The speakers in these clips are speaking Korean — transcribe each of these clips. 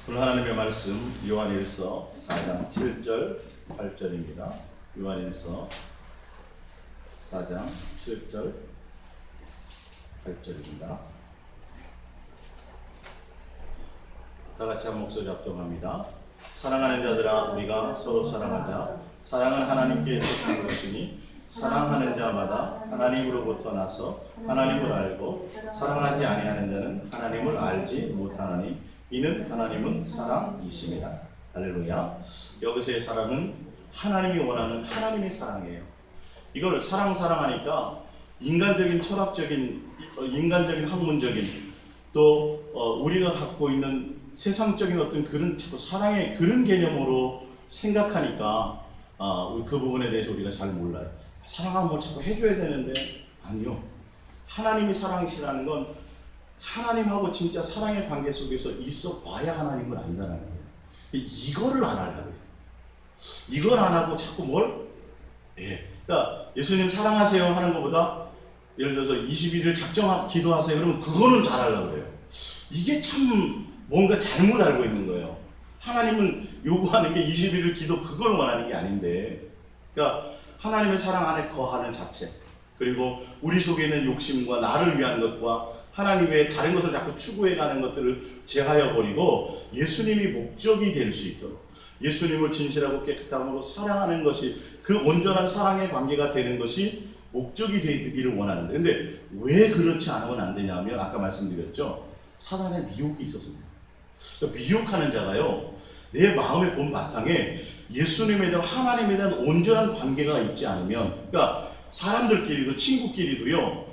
오늘 하나님의 말씀 요한일서 4장 7절 8절입니다. 요한일서 4장 7절 8절입니다. 다같이 한 목소리 합동합니다. 사랑하는 자들아, 우리가 서로 사랑하자. 사랑은 하나님께 속한 것이니 사랑하는 자마다 하나님으로부터 나서 하나님을 알고 사랑하지 아니하는 자는 하나님을 알지 못하나니 이는 하나님은 사랑이십니다. 할렐루야. 여기서의 사랑은 하나님이 원하는 하나님의 사랑이에요. 이걸 사랑하니까 인간적인 철학적인 인간적인 학문적인 또 우리가 갖고 있는 세상적인 어떤 그런 자꾸 사랑의 그런 개념으로 생각하니까 그 부분에 대해서 우리가 잘 몰라요. 사랑하면 뭐 자꾸 해줘야 되는데 아니요. 하나님이 사랑이시라는 건 하나님하고 진짜 사랑의 관계 속에서 있어 봐야 하나님을 안다는 거예요. 이거를 안 하려고요. 이걸 안 하고 자꾸 뭘? 그러니까 예수님 사랑하세요 하는 것보다 예를 들어서 21일 기도하세요. 그러면 그거는 잘하려고 그래요. 이게 참 뭔가 잘못 알고 있는 거예요. 하나님은 요구하는 게 21일 기도 그걸 원하는 게 아닌데, 그러니까 하나님의 사랑 안에 거하는 자체, 그리고 우리 속에 있는 욕심과 나를 위한 것과 하나님 외에 다른 것을 자꾸 추구해가는 것들을 제하여 버리고 예수님이 목적이 될 수 있도록 예수님을 진실하고 깨끗함으로 사랑하는 것이 그 온전한 사랑의 관계가 되는 것이 목적이 되기를 원하는데, 근데 왜 그렇지 않으면 안 되냐면 아까 말씀드렸죠. 사단의 미혹이 있었습니다. 그러니까 미혹하는 자가요, 내 마음의 본 바탕에 예수님에 대한 하나님에 대한 온전한 관계가 있지 않으면, 그러니까 사람들끼리도 친구끼리도요,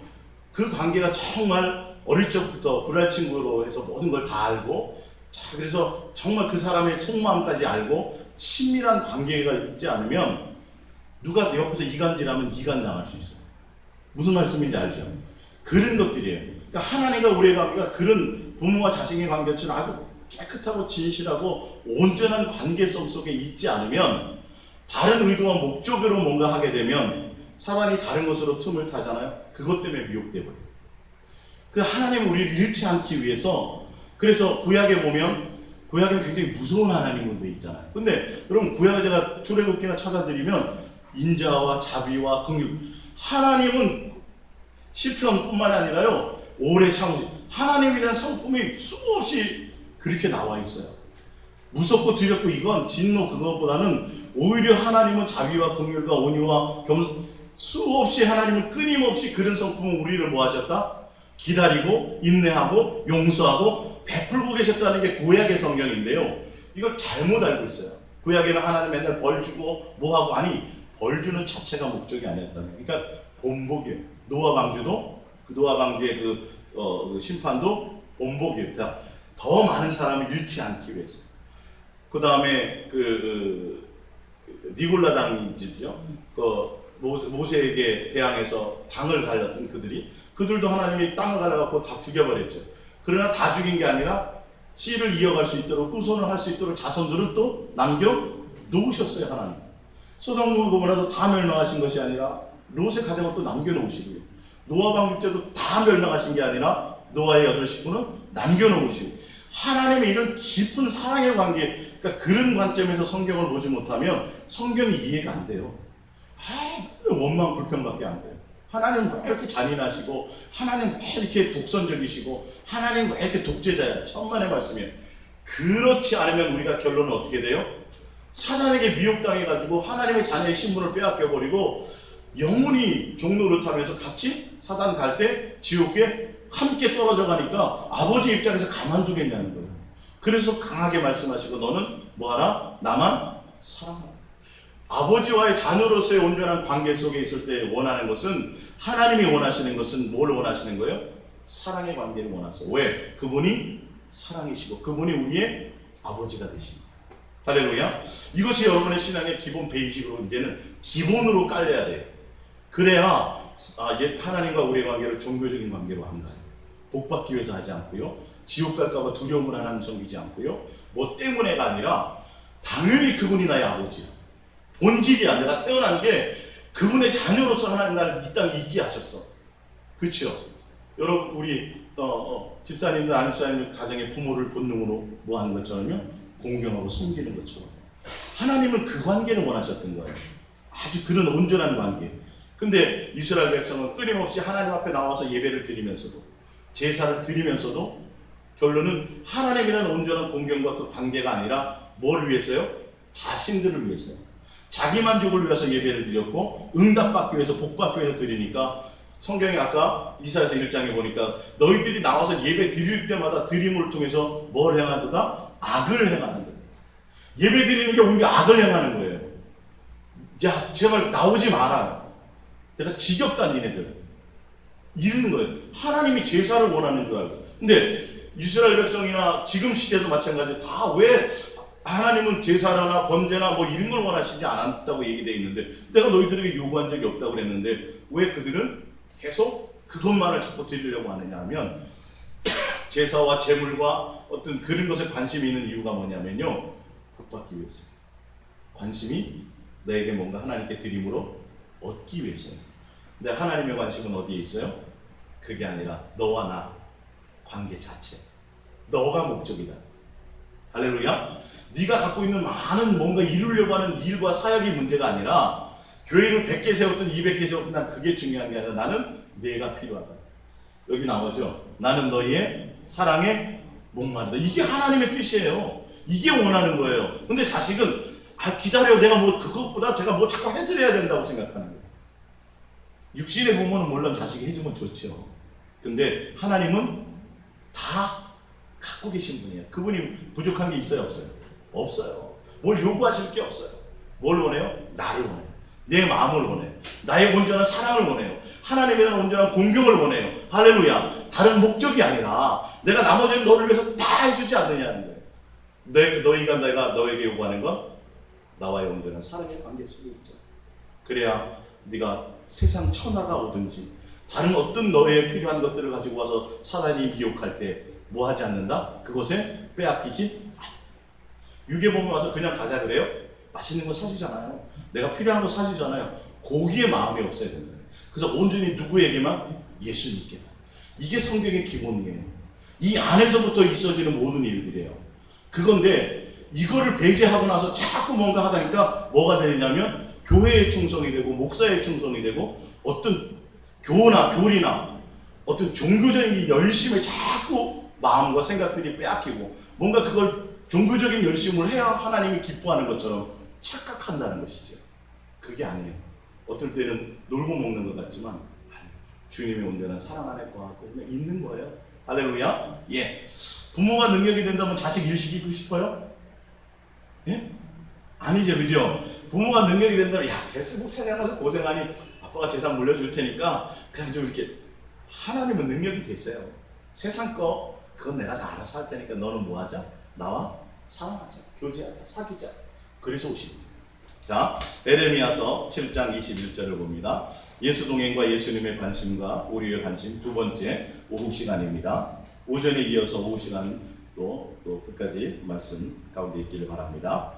그 관계가 정말 어릴 적부터 불알 친구로 해서 모든 걸 다 알고, 자, 그래서 정말 그 사람의 속마음까지 알고 친밀한 관계가 있지 않으면 누가 내 옆에서 이간질하면 이간당할 수 있어요. 무슨 말씀인지 알죠? 그런 것들이에요. 그러니까 하나님과 우리의 관계가 그런 부모와 자식의 관계처럼 아주 깨끗하고 진실하고 온전한 관계성 속에 있지 않으면, 다른 의도와 목적으로 뭔가 하게 되면 사단이 다른 것으로 틈을 타잖아요. 그것 때문에 미혹돼 버려요. 그 하나님은 우리를 잃지 않기 위해서, 그래서 구약에 보면 구약에는 굉장히 무서운 하나님으로 되어 있잖아요. 근데 여러분, 구약에 제가 출애굽기나 찾아드리면 인자와 자비와 긍휼, 하나님은 시편뿐만 아니라요, 오래 참으시, 하나님에 대한 성품이 수없이 그렇게 나와 있어요. 무섭고 두렵고 이건 진노 그것보다는 오히려 하나님은 자비와 긍휼과 온유와 수없이 하나님은 끊임없이 그런 성품은 우리를 뭐 하셨다? 기다리고 인내하고 용서하고 베풀고 계셨다는 게 구약의 성경인데요, 이걸 잘못 알고 있어요. 구약에는 하나님 맨날 벌 주고 뭐하고, 아니, 벌 주는 자체가 목적이 아니었다는, 그러니까 본복이에요. 노아 방주도, 노아 방주의 그 심판도 본복이에요. 더 많은 사람을 잃지 않기 위해서. 그 다음에 니골라 당이죠. 모세에게 대항해서 당을 갈렸던 그들도 하나님이 땅을 갈라갖고 다 죽여버렸죠. 그러나 다 죽인 게 아니라 씨를 이어갈 수 있도록, 후손을 할 수 있도록 자손들을 또 남겨놓으셨어요. 하나님. 소돔과 고모라도 다 멸망하신 것이 아니라 롯의 가정을 또 남겨놓으시고요. 노아 방주 때도 다 멸망하신 게 아니라 노아의 8 식구는 남겨놓으시고, 하나님의 이런 깊은 사랑의 관계, 그러니까 그런 관점에서 성경을 보지 못하면 성경이 이해가 안 돼요. 원망 불평밖에 안 돼요. 하나님 왜 이렇게 잔인하시고, 하나님 왜 이렇게 독선적이시고, 하나님 왜 이렇게 독재자야, 천만의 말씀이에요. 그렇지 않으면 우리가 결론은 어떻게 돼요? 사단에게 미혹당해가지고 하나님의 자녀의 신분을 빼앗겨버리고 영원히 종노릇하면서 같이 사단 갈 때 지옥에 함께 떨어져 가니까 아버지 입장에서 가만두겠냐는 거예요. 그래서 강하게 말씀하시고, 너는 뭐하라? 나만 사랑하라. 아버지와의 자녀로서의 온전한 관계 속에 있을 때 원하는 것은, 하나님이 원하시는 것은 뭘 원하시는 거예요? 사랑의 관계를 원하세요. 왜? 그분이 사랑이시고 그분이 우리의 아버지가 되십니다. 할렐루야. 이것이 여러분의 신앙의 기본 베이직으로, 이제는 기본으로 깔려야 돼요. 그래야 하나님과 우리의 관계를 종교적인 관계로 안 가요. 복받기 위해서 하지 않고요, 지옥 갈까봐 두려움을 하나님 섬기지 않고요, 뭐 때문에가 아니라 당연히 그분이 나의 아버지야. 본질이야. 내가 태어난 게 그분의 자녀로서 하나님 나를 이 땅에 있게 하셨어. 그렇죠? 여러분, 우리 집사님들, 안집사님들 가정의 부모를 본능으로 뭐 하는 것처럼요? 공경하고 섬기는 것처럼. 하나님은 그 관계를 원하셨던 거예요. 아주 그런 온전한 관계. 근데 이스라엘 백성은 끊임없이 하나님 앞에 나와서 예배를 드리면서도, 제사를 드리면서도 결론은 하나님에 대한 온전한 공경과 그 관계가 아니라 뭘 위해서요? 자신들을 위해서요. 자기 만족을 위해서 예배를 드렸고, 응답받기 위해서, 복받기 위해서 드리니까, 성경에 아까 이사야서 1장에 보니까 너희들이 나와서 예배 드릴 때마다 드림을 통해서 뭘 행하도다? 악을 행하는 거예요. 예배 드리는 게 오히려 악을 행하는 거예요. 야, 제발 나오지 마라. 내가 지겹다, 니네들. 이러는 거예요. 하나님이 제사를 원하는 줄 알고. 근데 이스라엘 백성이나 지금 시대도 마찬가지로 다 왜 하나님은 제사나 번제나 뭐 이런 걸 원하시지 않았다고 얘기되어 있는데, 내가 너희들에게 요구한 적이 없다고 그랬는데 왜 그들은 계속 그것만을 자꾸 드리려고 하느냐 하면, 제사와 제물과 어떤 그런 것에 관심이 있는 이유가 뭐냐면요, 복받기 위해서. 관심이 너에게 뭔가 하나님께 드림으로 얻기 위해서예요. 근데 하나님의 관심은 어디에 있어요? 그게 아니라 너와 나 관계 자체. 너가 목적이다. 할렐루야. 네가 갖고 있는 많은 뭔가 이루려고 하는 일과 사역이 문제가 아니라, 교회를 100개 세웠든 200개 세웠든 난 그게 중요한 게 아니라 나는 내가 필요하다. 여기 나오죠. 나는 너희의 사랑에 목마르다. 이게 하나님의 뜻이에요. 이게 원하는 거예요. 근데 자식은 기다려, 내가 뭐 그것보다 제가 뭐 자꾸 해드려야 된다고 생각하는 거예요. 육신의 부모는 물론 자식이 해주면 좋죠. 근데 하나님은 다 갖고 계신 분이에요. 그분이 부족한 게 있어요, 없어요? 없어요. 뭘 요구하실 게 없어요. 뭘 원해요? 나를 원해요. 내 마음을 원해요. 나의 온전한 사랑을 원해요. 하나님에 대한 온전한 공경을 원해요. 할렐루야. 다른 목적이 아니라 내가 나머지는 너를 위해서 다 해주지 않느냐는 거예요. 너희가 내가 너에게 요구하는 건 나와의 온전한 사랑의 관계 속에 있죠. 그래야 네가 세상 천하가 오든지 다른 어떤 너의 필요한 것들을 가지고 와서 사단이 미혹할 때 뭐 하지 않는다? 그것에 빼앗기지 않는다. 유괴범에 와서 그냥 가자 그래요? 맛있는 거 사주잖아요. 내가 필요한 거 사주잖아요. 거기에 마음이 없어야 된다. 그래서 온전히 누구에게만? 예수님께만. 이게 성경의 기본이에요. 이 안에서부터 있어지는 모든 일들이에요. 그건데 이거를 배제하고 나서 자꾸 뭔가 하다니까 뭐가 되냐면 교회의 충성이 되고 목사의 충성이 되고 어떤 교리나 어떤 종교적인 열심에 자꾸 마음과 생각들이 빼앗기고 뭔가 그걸 종교적인 열심을 해야 하나님이 기뻐하는 것처럼 착각한다는 것이죠. 그게 아니에요. 어떨 때는 놀고 먹는 것 같지만 주님의 온전한 사랑 안에 거하고 그냥 있는 거예요. 할렐루야. 예. 부모가 능력이 된다면 자식 일시키고 싶어요? 예? 아니죠, 그죠? 부모가 능력이 된다면 야, 됐어, 뭐 생각나서 고생하니 아빠가 재산 물려줄 테니까 그냥 좀 이렇게. 하나님은 능력이 됐어요. 세상 거 그건 내가 다 알아서 할 테니까 너는 뭐 하자? 나와 사랑하자, 교제하자, 사귀자. 그래서 오십니다. 자, 에레미야서 7장 21절을 봅니다. 예수 동행과 예수님의 관심과 우리의 관심, 두 번째 오후 시간입니다. 오전에 이어서 오후 시간 또 끝까지 말씀 가운데 있기를 바랍니다.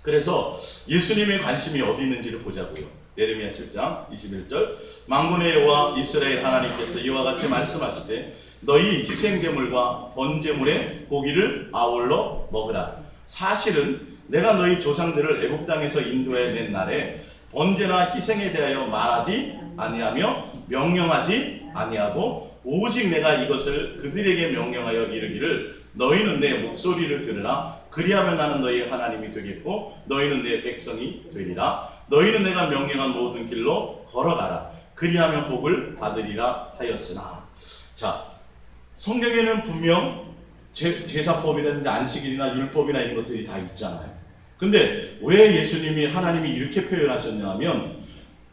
그래서 예수님의 관심이 어디 있는지를 보자고요. 에레미야 7장 21절, 만군의 여호와 이스라엘 하나님께서 이와 같이 말씀하시되 너희 희생제물과 번제물의 고기를 아울러 먹으라. 사실은 내가 너희 조상들을 애굽 땅에서 인도해 낸 날에 번제나 희생에 대하여 말하지 아니하며 명령하지 아니하고 오직 내가 이것을 그들에게 명령하여 이르기를 너희는 내 목소리를 들으라. 그리하면 나는 너희의 하나님이 되겠고 너희는 내 백성이 되리라. 너희는 내가 명령한 모든 길로 걸어가라. 그리하면 복을 받으리라 하였으나. 자, 성경에는 분명 제사법이라든지 안식일이나 율법이나 이런 것들이 다 있잖아요. 근데 왜 예수님이 하나님이 이렇게 표현하셨냐 하면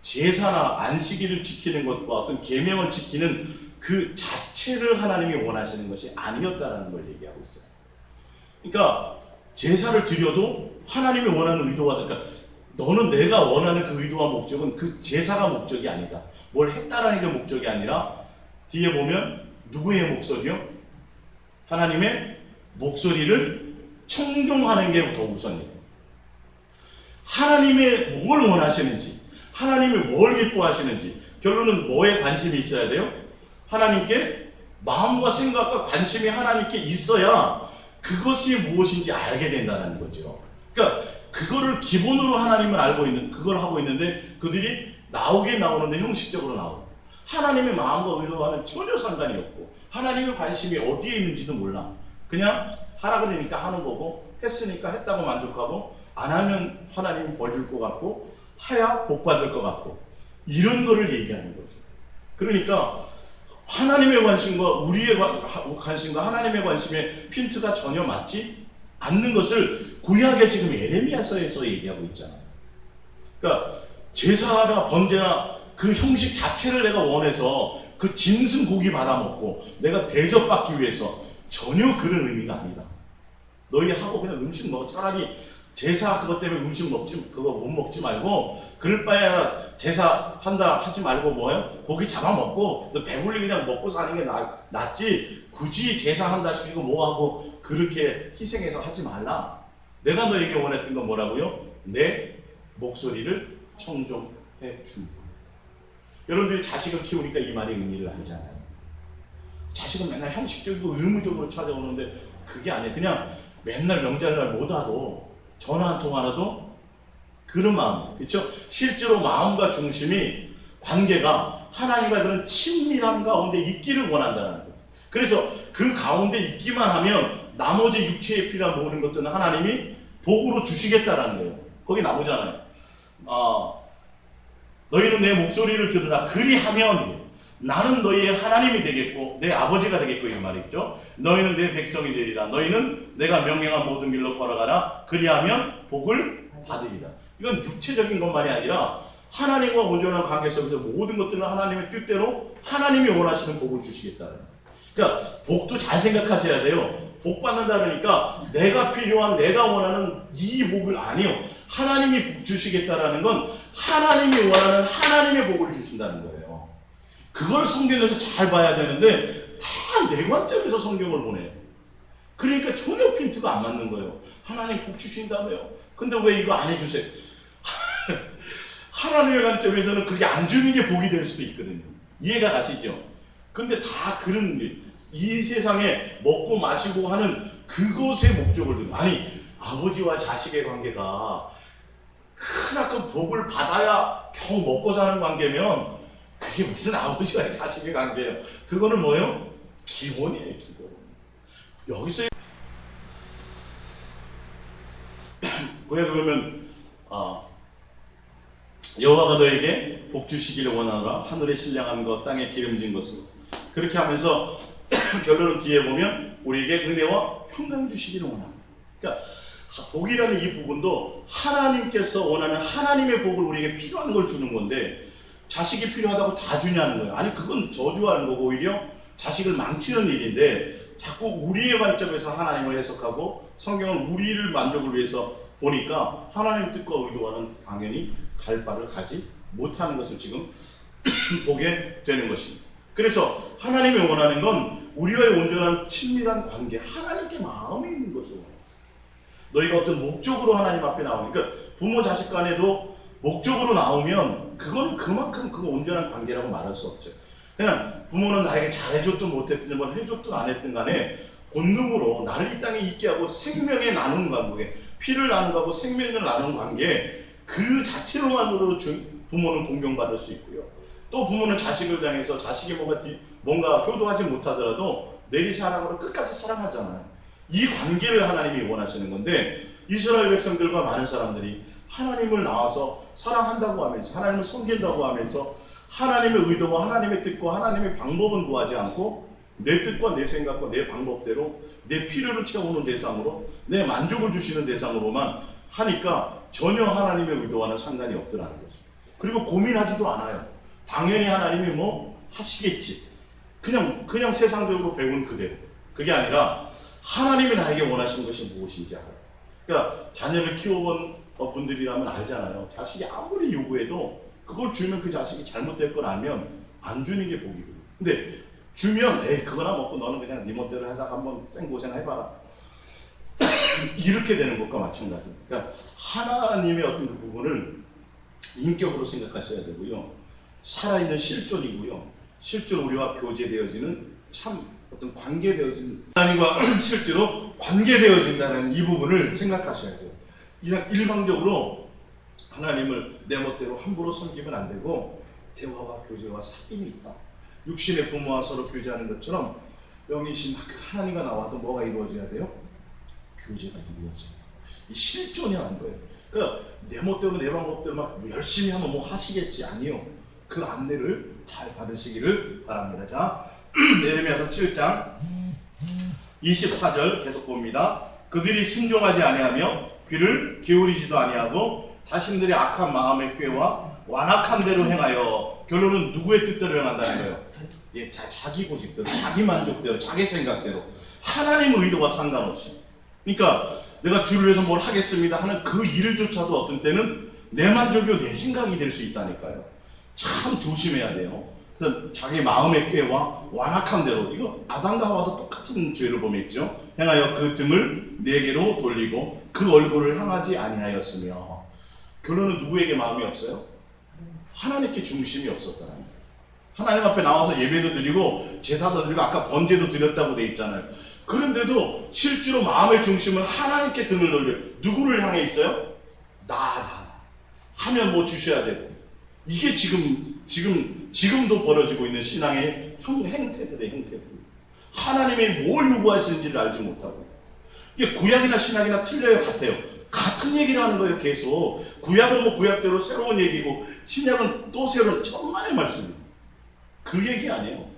제사나 안식일을 지키는 것과 어떤 계명을 지키는 그 자체를 하나님이 원하시는 것이 아니었다라는 걸 얘기하고 있어요. 그러니까 제사를 드려도 하나님이 원하는 의도가, 그러니까 너는 내가 원하는 그 의도와 목적은 그 제사가 목적이 아니다. 뭘 했다라는 게 목적이 아니라 뒤에 보면 누구의 목소리요? 하나님의 목소리를 청종하는 게 더 우선이에요. 하나님의 뭘 원하시는지, 하나님이 뭘 기뻐하시는지, 결론은 뭐에 관심이 있어야 돼요? 하나님께 마음과 생각과 관심이 하나님께 있어야 그것이 무엇인지 알게 된다는 거죠. 그러니까 그거를 기본으로 하나님을 알고 있는, 그걸 하고 있는데 그들이 나오는데 형식적으로 나오고 하나님의 마음과 의도와는 전혀 상관이 없고 하나님의 관심이 어디에 있는지도 몰라. 그냥 하라 그러니까 하는 거고 했으니까 했다고 만족하고 안 하면 하나님이 벌 줄 것 같고 하야 복 받을 것 같고 이런 거를 얘기하는 거죠. 그러니까 하나님의 관심과 우리의 관심과 하나님의 관심의 핀트가 전혀 맞지 않는 것을 구약의 지금 예레미야서에서 얘기하고 있잖아요. 그러니까 제사나 번제나 그 형식 자체를 내가 원해서 그 짐승 고기 받아먹고 내가 대접받기 위해서 전혀 그런 의미가 아니다. 너희 하고 그냥 음식 먹어. 차라리 제사 그것 때문에 음식 그거 못 먹지 말고 그럴 바에야 제사 한다 하지 말고 뭐예요? 고기 잡아먹고 너 배불리 그냥 먹고 사는 게 낫지 굳이 제사 한다 싶고 뭐하고 그렇게 희생해서 하지 말라. 내가 너에게 원했던 건 뭐라고요? 내 목소리를 청종해 주. 여러분들이 자식을 키우니까 이 말이 의미를 알잖아요. 자식은 맨날 형식적이고 의무적으로 찾아오는데 그게 아니에요. 그냥 맨날 명절날 못 와도 전화 한 통 하나도 그런 마음, 그렇죠? 실제로 마음과 중심이 관계가 하나님과 그런 친밀함 가운데 있기를 원한다는 거예요. 그래서 그 가운데 있기만 하면 나머지 육체에 필요한 모든 것들은 하나님이 복으로 주시겠다라는 거예요. 거기 나오잖아요. 너희는 내 목소리를 들으라. 그리하면 나는 너희의 하나님이 되겠고 내 아버지가 되겠고 이 말이죠. 너희는 내 백성이 되리라. 너희는 내가 명령한 모든 길로 걸어가라. 그리하면 복을 받으리라. 이건 육체적인 것만이 아니라 하나님과 온전한 관계 속에서 모든 것들은 하나님의 뜻대로 하나님이 원하시는 복을 주시겠다는 거예요. 그러니까 복도 잘 생각하셔야 돼요. 복 받는다 그러니까 내가 필요한 내가 원하는 이 복을 아니요. 하나님이 복 주시겠다라는 건 하나님이 원하는 하나님의 복을 주신다는 거예요. 그걸 성경에서 잘 봐야 되는데 다 내 관점에서 성경을 보내요. 그러니까 전혀 핀트가 안 맞는 거예요. 하나님 복 주신다며요. 근데 왜 이거 안 해주세요? 하나님의 관점에서는 그게 안 주는 게 복이 될 수도 있거든요. 이해가 가시죠? 근데 다 그런 이 세상에 먹고 마시고 하는 그것의 목적을 두고 아니 아버지와 자식의 관계가 크나큰 복을 받아야 겨우 먹고 사는 관계면 그게 무슨 아버지와 자식의 관계예요. 그거는 뭐예요? 기본이에요. 기본. 여기서 왜 그러면 여호와가 너에게 복 주시기를 원하노라. 하늘에 신령한 것 땅에 기름진 것으로. 그렇게 하면서 결론을 뒤에 보면 우리에게 은혜와 평강 주시기를 원합니다. 그러니까 복이라는 이 부분도 하나님께서 원하는 하나님의 복을 우리에게 필요한 걸 주는 건데 자식이 필요하다고 다 주냐는 거예요. 아니 그건 저주하는 거고 오히려 자식을 망치는 일인데 자꾸 우리의 관점에서 하나님을 해석하고 성경은 우리를 만족을 위해서 보니까 하나님 뜻과 의도와는 당연히 갈 바를 가지 못하는 것을 지금 보게 되는 것입니다. 그래서 하나님이 원하는 건 우리와의 온전한 친밀한 관계, 하나님께 마음이 있는 것을 원해요. 너희가 어떤 목적으로 하나님 앞에 나오니까 부모 자식 간에도 목적으로 나오면 그건 그만큼 그 온전한 관계라고 말할 수 없죠. 그냥 부모는 나에게 잘해줬든 못했든 뭘 해줬든 안 했든 간에 본능으로 나를 이 땅에 있게 하고 생명에 나누는 관계, 피를 나누는 거고 생명을 나누는 관계 그 자체로만으로 부모는 공경받을 수 있고요. 또 부모는 자식을 향해서 자식이 뭔가 효도하지 못하더라도 내리시 하라고 끝까지 사랑하잖아요. 이 관계를 하나님이 원하시는 건데 이스라엘 백성들과 많은 사람들이 하나님을 나와서 사랑한다고 하면서 하나님을 섬긴다고 하면서 하나님의 의도와 하나님의 뜻과 하나님의 방법은 구하지 않고 내 뜻과 내 생각과 내 방법대로 내 필요를 채우는 대상으로 내 만족을 주시는 대상으로만 하니까 전혀 하나님의 의도와는 상관이 없더라는 거죠. 그리고 고민하지도 않아요. 당연히 하나님이 뭐 하시겠지. 그냥 세상적으로 배운 그대로. 그게 아니라 하나님이 나에게 원하시는 것이 무엇인지 알아요. 그러니까 자녀를 키워본 분들이라면 알잖아요. 자식이 아무리 요구해도 그걸 주면 그 자식이 잘못될 걸 알면 안 주는 게 복이거든요. 근데 주면 에이 그거나 먹고 너는 그냥 네 멋대로 하다가 한번 생고생 해봐라. 이렇게 되는 것과 마찬가지입니다. 그러니까 하나님의 어떤 그 부분을 인격으로 생각하셔야 되고요. 살아있는 실존이고요. 실제로 우리와 교제되어지는 참 어떤 관계되어진 하나님과 실제로 관계되어진다는 이 부분을 생각하셔야 돼요. 그냥 일방적으로 하나님을 내 멋대로 함부로 섬기면 안 되고 대화와 교제와 사귐이 있다. 육신의 부모와 서로 교제하는 것처럼 영이신 하나님과 나와도 뭐가 이루어져야 돼요? 교제가 이루어져야 돼요. 이 실존이 하는 거예요. 그러니까 내 멋대로 내 방법대로 막 열심히 하면 뭐 하시겠지. 아니요. 그 안내를 잘 받으시기를 바랍니다. 자, 예레미야서 7장 24절 계속 봅니다. 그들이 순종하지 아니하며 귀를 기울이지도 아니하고 자신들의 악한 마음의 꾀와 완악한 대로 행하여, 결론은 누구의 뜻대로 행한다는 거예요. 예, 자기 고집대로, 자기 만족대로, 자기 생각대로, 하나님 의도와 상관없이. 그러니까 내가 주를 위해서 뭘 하겠습니다 하는 그 일조차도 어떤 때는 내 만족이요 내 생각이 될 수 있다니까요. 참 조심해야 돼요. 그래서 자기 마음의 꾀와 완악한 대로, 이거 아담과 하와도 똑같은 죄를 범했죠. 행하여 그 등을 내게로 돌리고 그 얼굴을 향하지 아니하였으며, 결론은 누구에게 마음이 없어요? 하나님께 중심이 없었다는 거예요. 하나님 앞에 나와서 예배도 드리고 제사도 드리고 아까 번제도 드렸다고 돼 있잖아요. 그런데도 실제로 마음의 중심은 하나님께 등을 돌려. 누구를 향해 있어요? 나 하면 뭐 주셔야 되고. 이게 지금도 벌어지고 있는 신앙의 행태들. 하나님이 뭘 요구하시는지를 알지 못하고. 이게 구약이나 신약이나 틀려요? 같아요? 같은 얘기를 하는 거예요. 계속. 구약은 뭐 구약대로 새로운 얘기고 신약은 또 새로운 천만의 말씀이에요. 그 얘기 아니에요.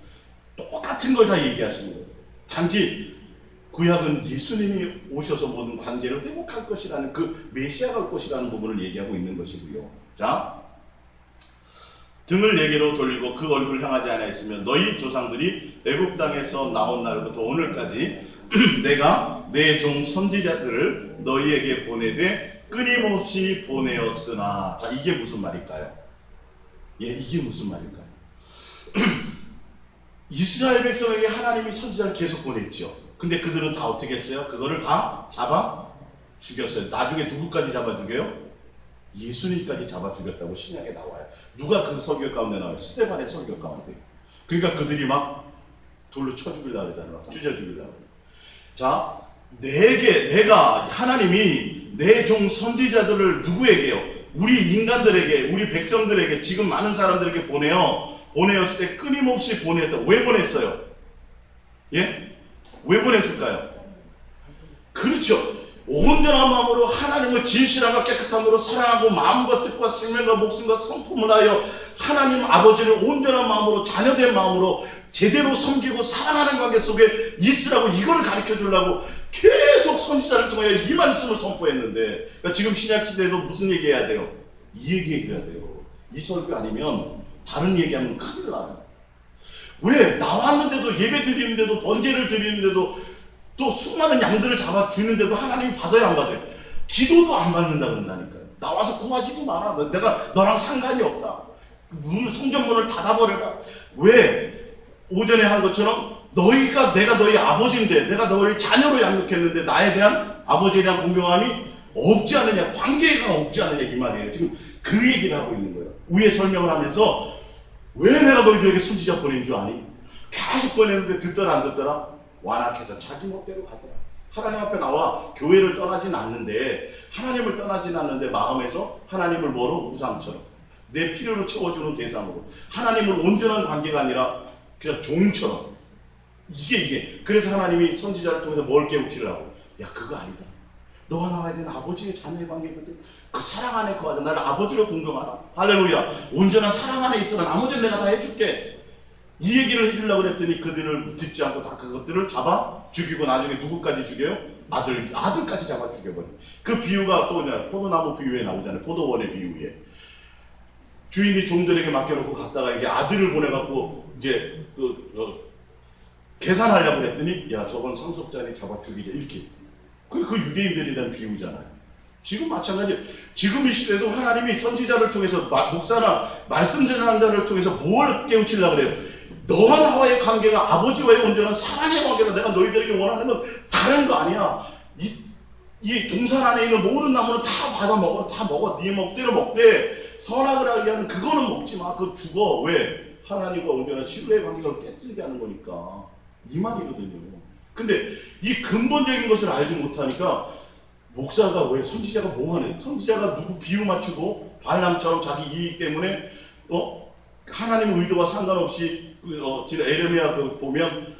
똑같은 걸 다 얘기하시는 거예요. 단지 구약은 예수님이 오셔서 모든 관계를 회복할 것이라는, 그 메시아가 올 것이라는 부분을 얘기하고 있는 것이고요. 자, 등을 내게로 돌리고 그 얼굴을 향하지 않았으면 너희 조상들이 애굽 땅에서 나온 날부터 오늘까지 내가 내 종 선지자들을 너희에게 보내되 끊임없이 보내었으나. 자, 이게 무슨 말일까요? 예, 이게 무슨 말일까요? 이스라엘 백성에게 하나님이 선지자를 계속 보냈죠. 근데 그들은 다 어떻게 했어요? 그거를 다 잡아 죽였어요. 나중에 누구까지 잡아 죽여요? 예수님까지 잡아 죽였다고 신약에 나와요. 누가 그 설교 가운데 나와요? 스데반의 설교 가운데. 그러니까 그들이 막 돌로 쳐 죽이려고 그러잖아요. 막 찢어 죽이려고. 자, 내가 하나님이 내 종 선지자들을 누구에게요? 우리 인간들에게, 우리 백성들에게, 지금 많은 사람들에게 보내었을 때 끊임없이 보냈다. 왜 보냈어요? 예? 왜 보냈을까요? 그렇죠. 온전한 마음으로 하나님을 진실함과 깨끗함으로 사랑하고 마음과 뜻과 생명과 목숨과 성품을 하여 하나님 아버지를 온전한 마음으로, 자녀된 마음으로 제대로 섬기고 사랑하는 관계 속에 있으라고, 이걸 가르쳐 주려고 계속 선지자를 통하여 이 말씀을 선포했는데, 그러니까 지금 신약 시대에도 무슨 얘기해야 돼요? 이 얘기해야 돼요. 이 설교 아니면 다른 얘기하면 큰일 나요. 왜? 나왔는데도, 예배 드리는데도, 번제를 드리는데도, 또 수많은 양들을 잡아주는데도 하나님이 받아야 안 받아요? 기도도 안 받는다 그런다니까요. 나와서 구하지도 마라. 내가 너랑 상관이 없다. 성전문을 닫아버려라. 왜? 오전에 한 것처럼 내가 너희 아버지인데, 내가 너희를 자녀로 양육했는데 나에 대한, 아버지에 대한 공평함이 없지 않느냐, 관계가 없지 않느냐, 이 말이에요. 지금 그 얘기를 하고 있는 거예요. 위에 설명을 하면서 왜 내가 너희들에게 선지자 보낸 줄 아니? 계속 보냈는데 듣더라 안 듣더라? 완악해서 자기 멋대로 가더라. 하나님 앞에 나와 교회를 떠나진 않는데, 하나님을 떠나진 않는데 마음에서 하나님을 뭐로? 우상처럼, 내 필요를 채워주는 대상으로, 하나님을 온전한 관계가 아니라 그냥 종처럼. 이게 그래서 하나님이 선지자를 통해서 뭘 깨우치려고? 야, 그거 아니다. 너와 나와야 되는 아버지의 자녀의 관계거든. 그 사랑 안에 거하자. 나를 아버지로 동정하라. 할렐루야. 온전한 사랑 안에 있어라. 나머지는 내가 다 해줄게. 이 얘기를 해주려고 그랬더니 그들을 듣지 않고 다 그것들을 잡아 죽이고, 나중에 누구까지 죽여요? 아들까지 잡아 죽여버려. 그 비유가 또 포도나무 비유에 나오잖아요. 포도원의 비유에. 주인이 종들에게 맡겨놓고 갔다가 이제 아들을 보내갖고 이제 계산하려고 그랬더니, 야, 저건 상속자니 잡아 죽이자. 이렇게. 그 유대인들에 대한 비유잖아요. 지금 마찬가지. 지금 이 시대에도 하나님이 선지자를 통해서, 목사나 말씀 전하는 자를 통해서 뭘 깨우치려고 그래요? 너와 나와의 관계가 아버지와의 온전한 사랑의 관계가, 내가 너희들에게 원하는 건 다른 거 아니야. 이 동산 안에 있는 모든 나무는 다 받아 먹어. 다 먹어. 네 먹대로 먹되 선악을 알게 하는 그거는 먹지 마. 그거 죽어. 왜? 하나님과 온전한 신뢰의 관계를 깨뜨리게 하는 거니까. 이 말이거든요. 근데 이 근본적인 것을 알지 못하니까 목사가 왜 선지자가 뭐하네? 선지자가 누구 비유 맞추고 발람처럼 자기 이익 때문에 하나님의 의도와 상관없이 지금 에레미야 보면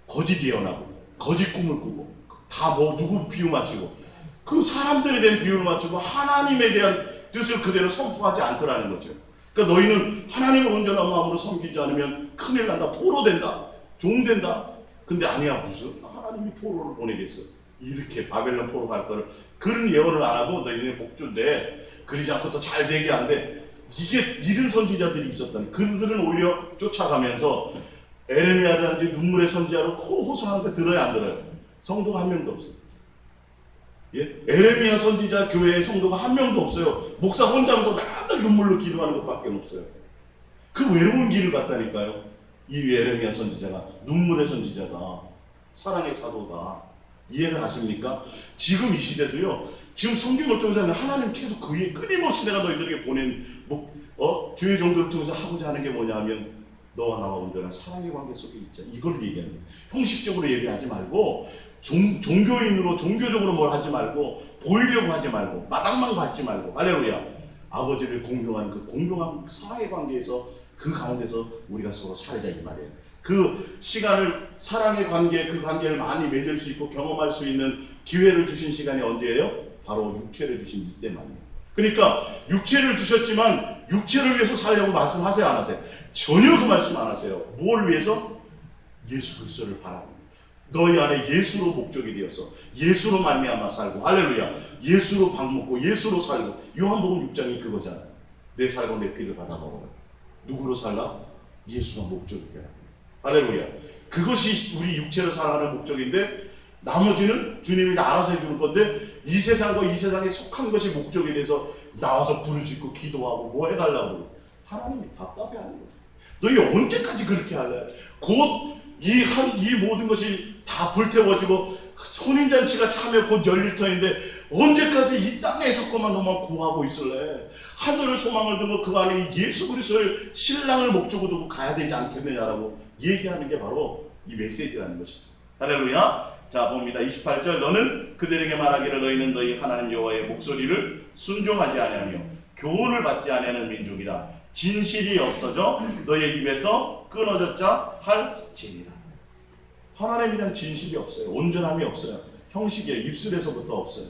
거짓 예언하고 거짓 꿈을 꾸고 다 누구 비유 맞추고 그 사람들에 대한 비유를 맞추고 하나님에 대한 뜻을 그대로 선포하지 않더라는 거죠. 그러니까 너희는 하나님을 온전한 마음으로 섬기지 않으면 큰일 난다, 포로된다, 종된다. 근데 아니야, 무슨 하나님이 포로를 보내겠어. 이렇게 바벨론 포로 갈 거를 그런 예언을 안 하고 너희는 복주인데 그러지 않고 또 잘 되게 한데 이게 이런 선지자들이 있었다니. 그들은 오히려 쫓아가면서 에레미야라든지 눈물의 선지자로 호소하는데 들어야 안 들어요? 성도가 한 명도 없어요. 예? 에레미야 선지자 교회에 성도가 한 명도 없어요. 목사 혼자서 맨날 눈물로 기도하는 것밖에 없어요. 그 외로운 길을 갔다니까요. 이 에레미야 선지자가, 눈물의 선지자가, 사랑의 사도가. 이해가 가십니까? 지금 이 시대도요, 지금 성경을 통해서 하나님 계속 끊임없이 내가 너희들에게 보낸 주의 종교를 통해서 하고자 하는 게 뭐냐 하면 너와 나와 온전한 사랑의 관계 속에 있자. 이걸 얘기하는 거예요. 형식적으로 얘기하지 말고 종교인으로 종교적으로 뭘 하지 말고 보이려고 하지 말고 마당만 밟지 말고 할렐루야. 아버지를 공경하는 그 공경한 사랑의 관계에서 그 가운데서 우리가 서로 살자 이 말이에요. 그 시간을 사랑의 관계 그 관계를 많이 맺을 수 있고 경험할 수 있는 기회를 주신 시간이 언제예요? 바로 육체를 주신 이때만이에요. 그러니까 육체를 주셨지만 육체를 위해서 살려고 말씀하세요 안 하세요? 전혀 그 말씀 안 하세요. 뭘 위해서? 예수 그리스도를 바라고 너희 안에 예수로 목적이 되어서 예수로 말미암아 살고 할렐루야. 예수로 밥 먹고 예수로 살고. 요한복음 6장이 그거잖아요. 내 살고 내 피를 받아 먹어라. 누구로 살라? 예수가 목적이 되라. 할렐루야. 그것이 우리 육체로 살아가는 목적인데 나머지는 주님이 알아서 해주는 건데 이 세상과 이 세상에 속한 것이 목적이 돼서 나와서 부르짖고 기도하고 뭐 해달라고 하나님이 답답해하는 거죠. 너희 언제까지 그렇게 할래? 곧 이 모든 것이 다 불태워지고 혼인잔치가 차며 곧 열릴 터인데 언제까지 이 땅에서만 너만 구하고 있을래? 하늘을 소망을 두고 그 안에 예수 그리스도를 신랑을 목적으로 두고 가야 되지 않겠느냐라고 얘기하는 게 바로 이 메시지라는 것이죠. 할렐루야. 자 봅니다. 28절 너는 그들에게 말하기를 너희는 너희 하나님 여호와의 목소리를 순종하지 아니하며 교훈을 받지 아니하는 민족이라 진실이 없어져 너희의 입에서 끊어졌자 할지니라. 하나님에 대한 진실이 없어요. 온전함이 없어요. 형식이에요. 입술에서부터 없어요.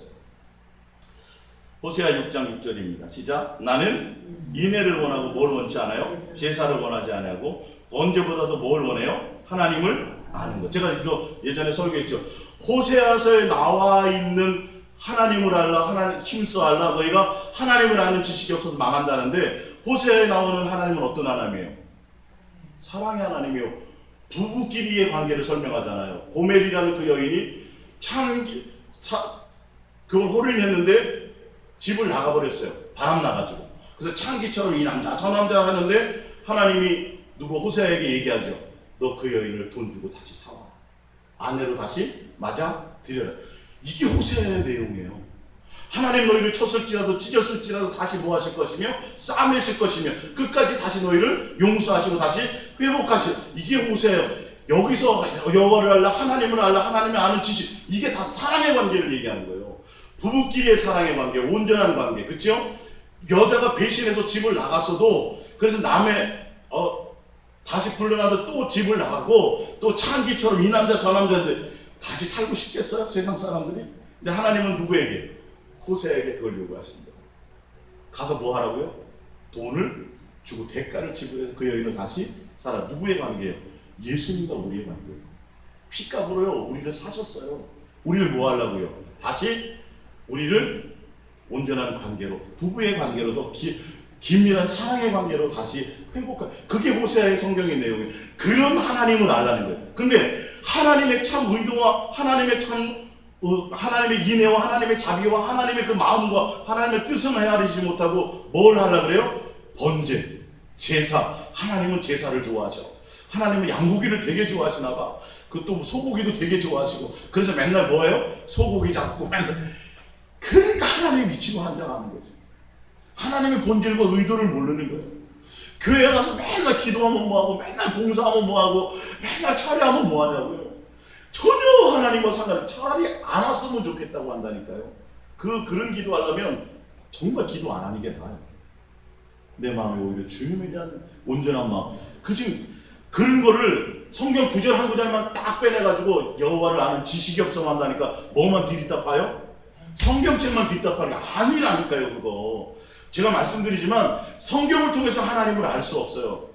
호세아 6장 6절입니다. 시작. 나는 인애를 원하고 뭘 원치 않아요? 제사를 원하지 않고 번제보다도 뭘 원해요? 하나님을 아는 것. 제가 이거 예전에 설교했죠. 호세아서에 나와 있는 하나님을 알라, 하나님 힘써 알라. 너희가 하나님을 아는 지식이 없어서 망한다는데 호세아에 나오는 하나님은 어떤 하나님이에요? 사랑의 하나님이요. 부부끼리의 관계를 설명하잖아요. 고멜이라는 그 여인이 그걸 혼인했는데 집을 나가버렸어요. 바람 나가지고. 그래서 창기처럼 이 남자 저 남자 하는데 하나님이 누구 호세아에게 얘기하죠. 너 그 여인을 돈 주고 다시 사와. 아내로 다시 맞아 들여라. 이게 호세아의 내용이에요. 하나님 너희를 쳤을지라도 찢었을지라도 다시 뭐 하실 것이며 싸매실 것이며 끝까지 다시 너희를 용서하시고 다시 회복하시고. 이게 호세아예요. 여기서 여호와를 알라, 하나님을 알라, 하나님의 아는 지식. 이게 다 사랑의 관계를 얘기하는 거예요. 부부끼리의 사랑의 관계, 온전한 관계. 그렇죠? 여자가 배신해서 집을 나갔어도 그래서 남의 다시 불러놔도 또 집을 나가고 또 창기처럼 이 남자 저 남자인데 다시 살고 싶겠어요? 세상 사람들이? 근데 하나님은 누구에게? 호세아에게 그걸 요구하십니다. 가서 뭐 하라고요? 돈을 주고 대가를 지불해서 그 여인을 다시 살아. 누구의 관계예요? 예수님과 우리의 관계예요. 피값으로요 우리를 사셨어요. 우리를 뭐 하려고요? 다시 우리를 온전한 관계로, 부부의 관계로도 긴밀한 사랑의 관계로 다시 회복할. 그게 호세아의 성경의 내용이에요. 그런 하나님을 알라는 거예요. 근데 하나님의 참 의도와 하나님의 인애와 하나님의 자비와 하나님의 그 마음과 하나님의 뜻은 헤아리지 못하고 뭘 하려고 그래요? 번제, 제사. 하나님은 제사를 좋아하셔. 하나님은 양고기를 되게 좋아하시나 봐. 그것도 소고기도 되게 좋아하시고. 그래서 맨날 뭐예요? 소고기 잡고 맨날. 그러니까 하나님이 미치고 환장하는 거죠. 하나님의 본질과 의도를 모르는 거예요. 교회 가서 맨날 기도하면 뭐하고, 맨날 봉사하면 뭐하고, 맨날 차례하면 뭐하냐고요. 전혀 하나님과 상관없이 차라리 안 왔으면 좋겠다고 한다니까요. 그런 기도하려면 정말 기도 안 하는 게 나아요. 내 마음에 오히려 주님에 대한 온전한 마음. 지금 그런 거를 성경 구절 한 구절만 딱 빼내가지고 여호와를 아는 지식이 없어만 한다니까 뭐만 뒤집다 파요? 성경책만 뒤집다 파는 게 아니라니까요, 그거. 제가 말씀드리지만 성경을 통해서 하나님을 알 수 없어요.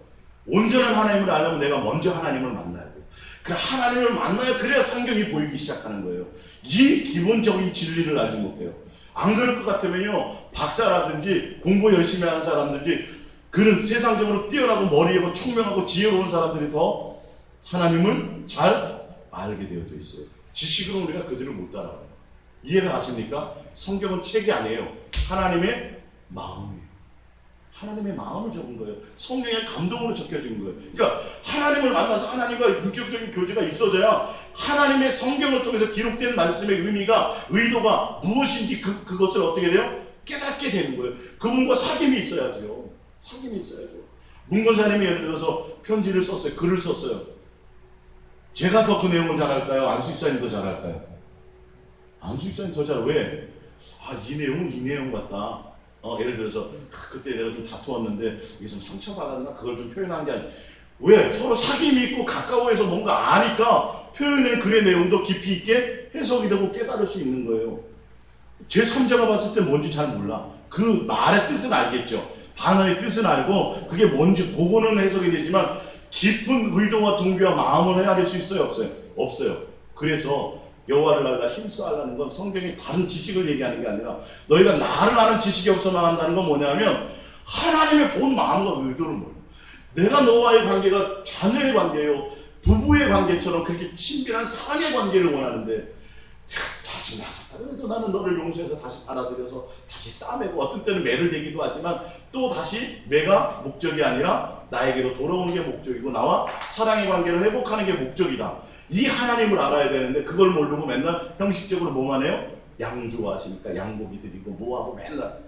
온전한 하나님을 알려면 내가 먼저 하나님을 만나야 돼요. 그래, 하나님을 만나야 그래야 성경이 보이기 시작하는 거예요. 이 기본적인 진리를 알지 못해요. 안 그럴 것 같으면요, 박사라든지 공부 열심히 하는 사람들이 그런 세상적으로 뛰어나고 머리에고 총명하고 지혜로운 사람들이 더 하나님을 잘 알게 되어져 있어요. 지식으로 우리가 그들을 못 따라가요. 이해가 가십니까? 성경은 책이 아니에요. 하나님의 마음이에요. 하나님의 마음을 적은 거예요. 성경의 감동으로 적혀진 거예요. 그러니까 하나님을 만나서 하나님과 인격적인 교제가 있어져야 하나님의 성경을 통해서 기록된 말씀의 의미가, 의도가 무엇인지 그것을 어떻게 돼요? 깨닫게 되는 거예요. 그분과 사귐이 있어야죠. 사귐이 있어야죠. 문건사님이 예를 들어서 편지를 썼어요. 글을 썼어요. 제가 더 그 내용을 잘 알까요? 안수집사님이 더 잘 알까요? 안수집사님이 더 잘, 왜? 이 내용은 이 내용 같다. 예를 들어서 그때 내가 좀 다투었는데 이게 좀 상처받았나? 그걸 좀 표현한 게 아니라, 왜? 서로 사귐이 있고 가까워해서 뭔가 아니까 표현의 글의 내용도 깊이 있게 해석이 되고 깨달을 수 있는 거예요. 제 3자가 봤을 때 뭔지 잘 몰라. 그 말의 뜻은 알겠죠. 단어의 뜻은 알고 그게 뭔지 그거는 해석이 되지만 깊은 의도와 동기와 마음을 헤아릴 수 있어요? 없어요? 없어요. 그래서 여호와를 알라 힘써하라는 건 성경의 다른 지식을 얘기하는 게 아니라 너희가 나를 아는 지식이 없어만 한다는 건 뭐냐면 하나님의 본 마음과 의도를 몰라. 내가 너와의 관계가 자녀의 관계요, 부부의 관계처럼 그렇게 친밀한 사랑의 관계를 원하는데 다시 나갔다 그래도 나는 너를 용서해서 다시 받아들여서 다시 싸매고, 어떤 때는 매를 대기도 하지만 또 다시 매가 목적이 아니라 나에게로 돌아오는 게 목적이고 나와 사랑의 관계를 회복하는 게 목적이다. 이 하나님을 알아야 되는데 그걸 모르고 맨날 형식적으로 뭐만 해요? 양 좋아하시니까 양고기 드리고 뭐하고 맨날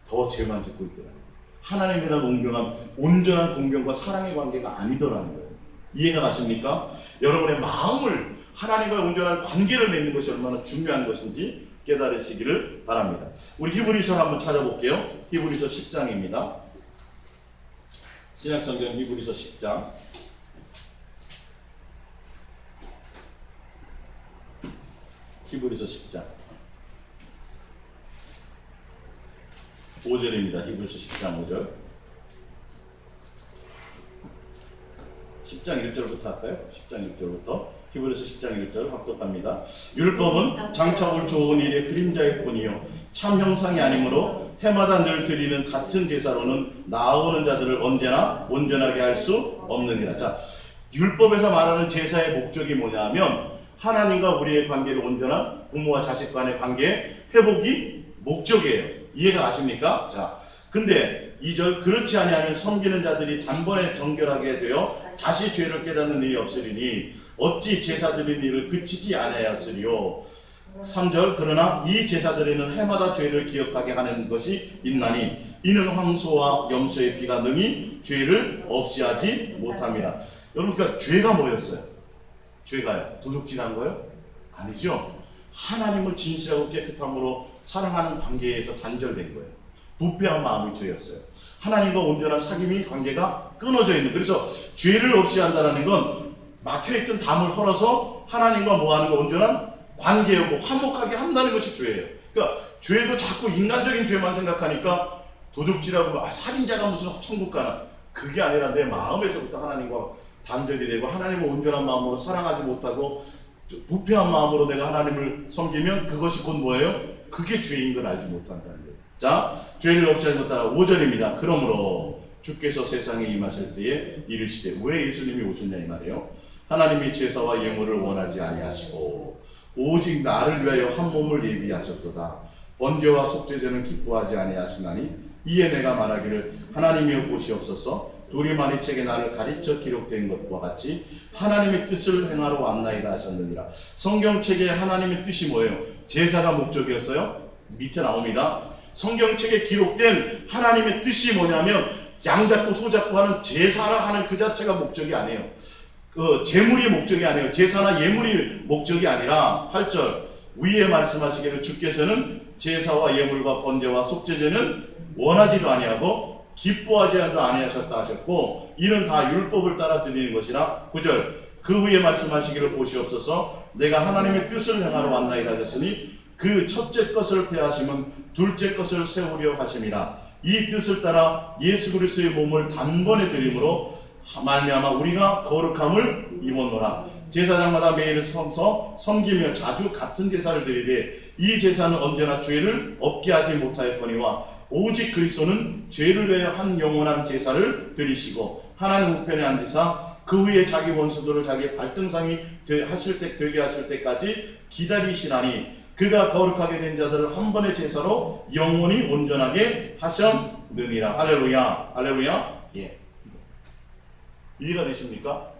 더 죄만 짓고 있더라고요. 하나님에 대한 온전한 공경과 사랑의 관계가 아니더라는 거예요. 이해가 가십니까? 여러분의 마음을 하나님과의 온전한 관계를 맺는 것이 얼마나 중요한 것인지 깨달으시기를 바랍니다. 우리 히브리서를 한번 찾아볼게요. 히브리서 10장입니다. 신약성경 히브리서 10장. 히브리서 10장 5절입니다. 히브리서 10장 5절. 10장 1절부터 할까요? 10장 1절부터. 히브리서 10장 1절 합독합니다. 율법은 장차 올 좋은 일의 그림자일 뿐이요 참 형상이 아니므로 해마다 늘 드리는 같은 제사로는 나아오는 자들을 언제나 온전하게 할 수 없느니라. 자, 율법에서 말하는 제사의 목적이 뭐냐면 하나님과 우리의 관계를 온전한 부모와 자식 간의 관계 회복이 목적이에요. 이해가 가십니까? 자, 근데 2절 그렇지 아니하면 섬기는 자들이 단번에 정결하게 되어 다시 죄를 깨닫는 일이 없으리니 어찌 제사 드리는 일을 그치지 아니하였으리요. 3절 그러나 이 제사 드리는 해마다 죄를 기억하게 하는 것이 있나니 이는 황소와 염소의 피가 능히 죄를 없이 하지 못함이라. 여러분, 그러니까 죄가 뭐였어요? 죄가요? 도둑질한 거요? 아니죠. 하나님을 진실하고 깨끗함으로 사랑하는 관계에서 단절된 거예요. 부패한 마음이 죄였어요. 하나님과 온전한 사귐이 관계가 끊어져 있는. 그래서 죄를 없이 한다는 건 막혀있던 담을 헐어서 하나님과 뭐하는 거 온전한 관계하고 화목하게 한다는 것이 죄예요. 그러니까 죄도 자꾸 인간적인 죄만 생각하니까 도둑질하고 살인자가 무슨 천국 가나, 그게 아니라 내 마음에서부터 하나님과 단절이 되고 하나님을 온전한 마음으로 사랑하지 못하고 부패한 마음으로 내가 하나님을 섬기면 그것이 곧 뭐예요? 그게 죄인 걸 알지 못한다는 거예요. 자, 죄를 없이 하지 못하다. 5절입니다. 그러므로 주께서 세상에 임하실 때에 이르시되, 왜 예수님이 오셨냐 이 말이에요. 하나님이 제사와 예물을 원하지 아니하시고 오직 나를 위하여 한 몸을 예비하셨도다. 번제와 속죄제는 기뻐하지 아니하시나니 이에 내가 말하기를 하나님이여 보시옵소서. 도리만이 책에 나를 가르쳐 기록된 것과 같이 하나님의 뜻을 행하러 왔나이다 하셨느니라. 성경책에 하나님의 뜻이 뭐예요? 제사가 목적이었어요? 밑에 나옵니다. 성경책에 기록된 하나님의 뜻이 뭐냐면 양 잡고 소 잡고 하는 제사를 하는 그 자체가 목적이 아니에요. 그 제물이 목적이 아니에요. 제사나 예물이 목적이 아니라 8절 위에 말씀하시기를 주께서는 제사와 예물과 번제와 속죄제는 원하지도 아니하고 기뻐하지도 아니하셨다 하셨고 이는 다 율법을 따라 드리는 것이라. 9절 그 후에 말씀하시기를 보시옵소서 내가 하나님의 뜻을 행하러 왔나이다 하셨으니 그 첫째 것을 폐하심은 둘째 것을 세우려 하심이라. 이 뜻을 따라 예수 그리스도의 몸을 단번에 드림으로 말미암아 우리가 거룩함을 입었노라. 제사장마다 매일 서서 섬기며 자주 같은 제사를 드리되 이 제사는 언제나 죄를 없게 하지 못하였거니와 오직 그리스도는 죄를 위하여 한 영원한 제사를 드리시고 하나님 우편에 앉으사 그 후에 자기 원수들을 자기 발등상이 되게 하실 때까지 기다리시나니 그가 거룩하게 된 자들을 한 번의 제사로 영원히 온전하게 하셨느니라. 할렐루야, 할렐루야. 예. 이해가 되십니까?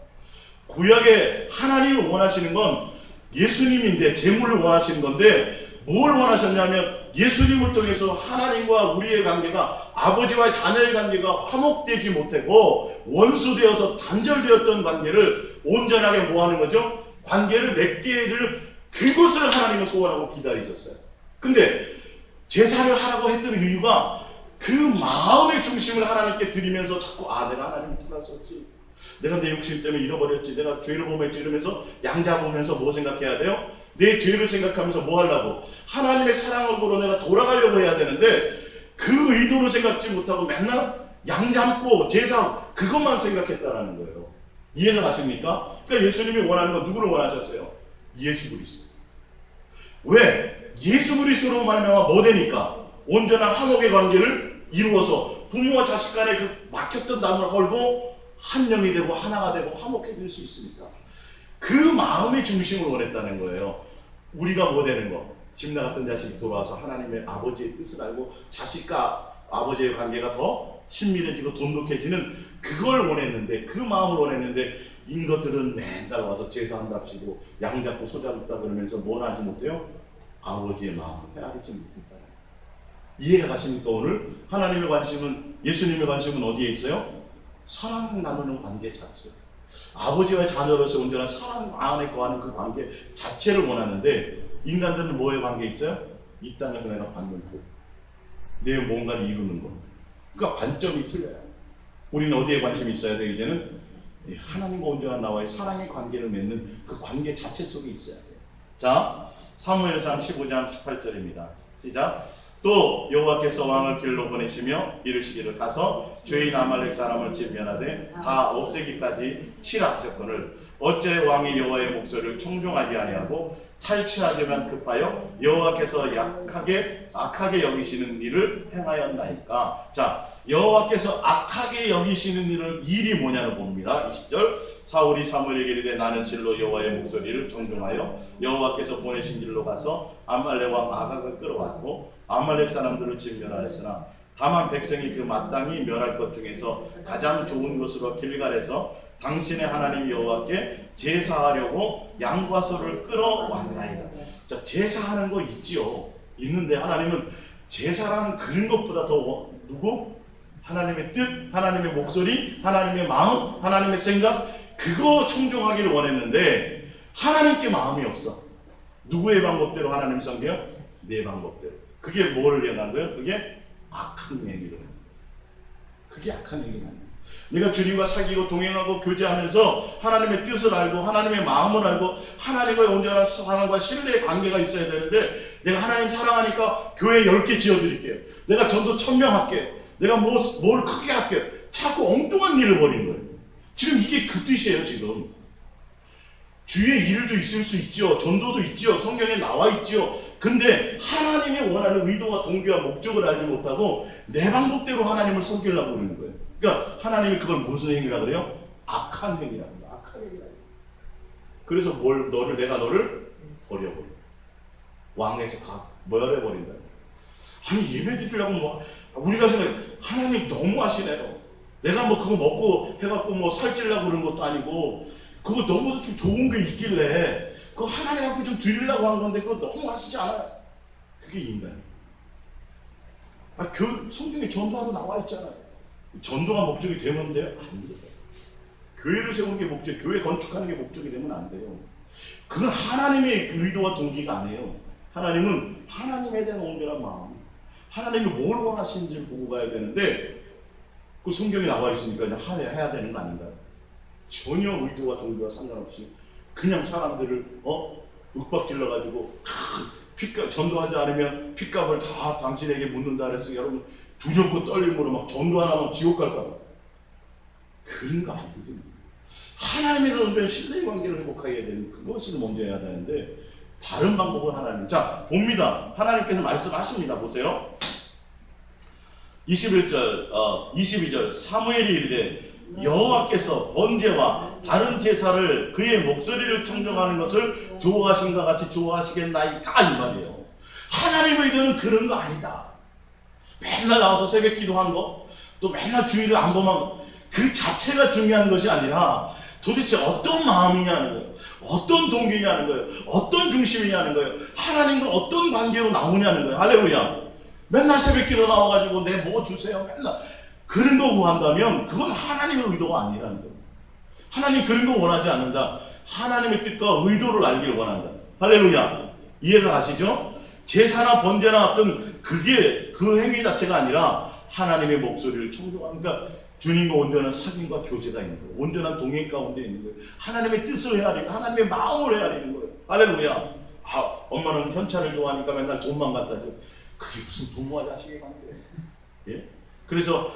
구약에 하나님이 원하시는 건 예수님인데 제물을 원하시는 건데 뭘 원하셨냐면 예수님을 통해서 하나님과 우리의 관계가 아버지와 자녀의 관계가 화목되지 못하고 원수되어서 단절되었던 관계를 온전하게 뭐하는 거죠? 관계를 맺기를 그것을 하나님은 소원하고 기다리셨어요. 근데 제사를 하라고 했던 이유가 그 마음의 중심을 하나님께 드리면서 자꾸 내가 하나님 떠났었지, 내가 내 욕심 때문에 잃어버렸지, 내가 죄를 범했지 이러면서 양잡으면서 뭐 생각해야 돼요? 내 죄를 생각하면서 뭐 하려고? 하나님의 사랑으로 내가 돌아가려고 해야 되는데 그 의도를 생각지 못하고 맨날 양잡고 제사 그것만 생각했다라는 거예요. 이해가 가십니까? 그러니까 예수님이 원하는 건 누구를 원하셨어요? 예수 그리스도. 왜? 예수 그리스도로 말미암아 뭐 되니까? 온전한 화목의 관계를 이루어서 부모와 자식 간에 그 막혔던 담을 헐고 한 영이 되고 하나가 되고 화목해질 수 있으니까 그 마음의 중심을 원했다는 거예요. 우리가 뭐 되는 거? 집 나갔던 자식이 돌아와서 하나님의 아버지의 뜻을 알고 자식과 아버지의 관계가 더 친밀해지고 돈독해지는 그걸 원했는데, 그 마음을 원했는데 인것들은 맨날 와서 제사한답시고 양 잡고 소 잡다 그러면서 뭘 하지 못해요? 아버지의 마음을 헤아리지 못했다. 이해가 가십니까? 오늘 하나님의 관심은, 예수님의 관심은 어디에 있어요? 사랑 나누는 관계 자체. 아버지와 자녀로서 온전한 사랑 안에 거하는 그 관계 자체를 원하는데 인간들은 뭐에 관계 있어요? 이 땅에서 내가 받는 복, 내 뭔가를 이루는 것. 그러니까 관점이 틀려요. 우리는 어디에 관심이 있어야 돼요? 이제는 하나님과 온전한 나와의 사랑의 관계를 맺는 그 관계 자체 속에 있어야 돼요. 자, 사무엘상 15장 18절입니다. 시작. 또 여호와께서 왕을 길로 보내시며 이르시기를 가서 죄인 아말렉 사람을 진멸하되 다 없애기까지 치라 하셨거늘 어째 왕이 여호와의 목소리를 청종하지 아니하고 탈취하기만 급하여 여호와께서 악하게 여기시는 일을 행하였나이까. 자, 여호와께서 악하게 여기시는 일이 뭐냐를 봅니다. 20절. 사울이 사무엘에게 이르되 나는 실로 여호와의 목소리를 청종하여 여호와께서 보내신 길로 가서 아말렉 왕 아각을 끌어왔고 아말렉 사람들을 진멸하였으나 다만 백성이 그 마땅히 멸할 것 중에서 가장 좋은 곳으로 길갈에서 당신의 하나님 여호와께 제사하려고 양과 소를 끌어왔나이다. 자, 제사하는 거 있지요. 있는데 하나님은 제사라는 그런 것보다 더 누구? 하나님의 뜻, 하나님의 목소리, 하나님의 마음, 하나님의 생각, 그거 청종하기를 원했는데 하나님께 마음이 없어. 누구의 방법대로 하나님 섬겨요? 내 방법대로. 그게 뭐를 얘기한 거예요? 그게 악한 얘기를 합니다. 그게 악한 얘기를 합니다. 내가 주님과 사귀고 동행하고 교제하면서 하나님의 뜻을 알고 하나님의 마음을 알고 하나님과의 온전한 사랑과 신뢰의 관계가 있어야 되는데 내가 하나님 사랑하니까 교회 10개 지어드릴게요. 내가 전도 1000명 할게요. 내가 뭘 크게 할게요. 자꾸 엉뚱한 일을 벌인 거예요. 지금 이게 그 뜻이에요. 지금 주의 일도 있을 수 있죠. 전도도 있죠. 성경에 나와 있죠. 근데 하나님이 원하는 의도와 동기와 목적을 알지 못하고 내 방법대로 하나님을 섬기려고 그러는 거예요. 그러니까 하나님이 그걸 무슨 행위라고 그래요? 악한 행위라고 해요. 악한 행위라고. 그래서 내가 너를 버려버려. 왕에서 다 멸해버린다. 아니 예배 드리려고 뭐 우리가 생각해 하나님 너무 하시네요. 내가 뭐 그거 먹고 해갖고 뭐 살찌려고 그러는 것도 아니고 그거 너무 좀 좋은 게 있길래 그거 하나님 앞에 좀 드리려고 한 건데 그거 너무 하시지 않아요? 그게 인간이에요. 성경에 전도하러 나와 있잖아요. 전도가 목적이 되면 돼요? 안 돼요. 교회를 세우는 게 목적, 교회 건축하는 게 목적이 되면 안 돼요. 그건 하나님의 의도와 동기가 아니에요. 하나님은 하나님에 대한 온전한 마음, 하나님이 뭘 원하시는지를 보고 가야 되는데, 그 성경에 나와 있으니까 해야 되는 거 아닌가요? 전혀 의도와 동기와 상관없이 그냥 사람들을 윽박질러가지고 핏값 전도하지 않으면 핏값을 다 당신에게 묻는다 그래서 여러분 두렵고 떨림으로 막 전도 안 하면 지옥 갈까 봐. 그런 거 아니거든요. 하나님의 은혜로 신뢰의 관계를 회복하게 되는 그것을 먼저 해야 되는데, 다른 방법은 하나님. 자, 봅니다. 하나님께서 말씀하십니다. 보세요. 22절 사무엘이 이르되 여호와께서 번제와 다른 제사를 그의 목소리를 청정하는 것을 좋아하신가 같이 좋아하시겠나이까 이 말이에요. 하나님의 의도는 그런 거 아니다. 맨날 나와서 새벽 기도한 거, 또 맨날 주일을 안 보면 그 자체가 중요한 것이 아니라 도대체 어떤 마음이냐는 거예요. 어떤 동기냐는 거예요. 어떤 중심이냐는 거예요. 하나님과 어떤 관계로 나오냐는 거예요. 할렐루야. 맨날 새벽 기도 나와가지고 내 뭐 주세요. 맨날 그런 거 구한다면 그건 하나님의 의도가 아니라는 거예요. 하나님 그런 거 원하지 않는다. 하나님의 뜻과 의도를 알기를 원한다. 할렐루야. 이해가 가시죠? 제사나 번제나 어떤 그게 그 행위 자체가 아니라 하나님의 목소리를 청정하는, 그러니까 주님과 온전한 사귐과 교제가 있는 거예요. 온전한 동행 가운데 있는 거예요. 하나님의 뜻을 헤아리고 하나님의 마음을 헤아리는 거예요. 할렐루야. 엄마는 현찰을 좋아하니까 맨날 돈만 갖다 줘. 그게 무슨 부모와 자식의 관계예요. 예? 그래서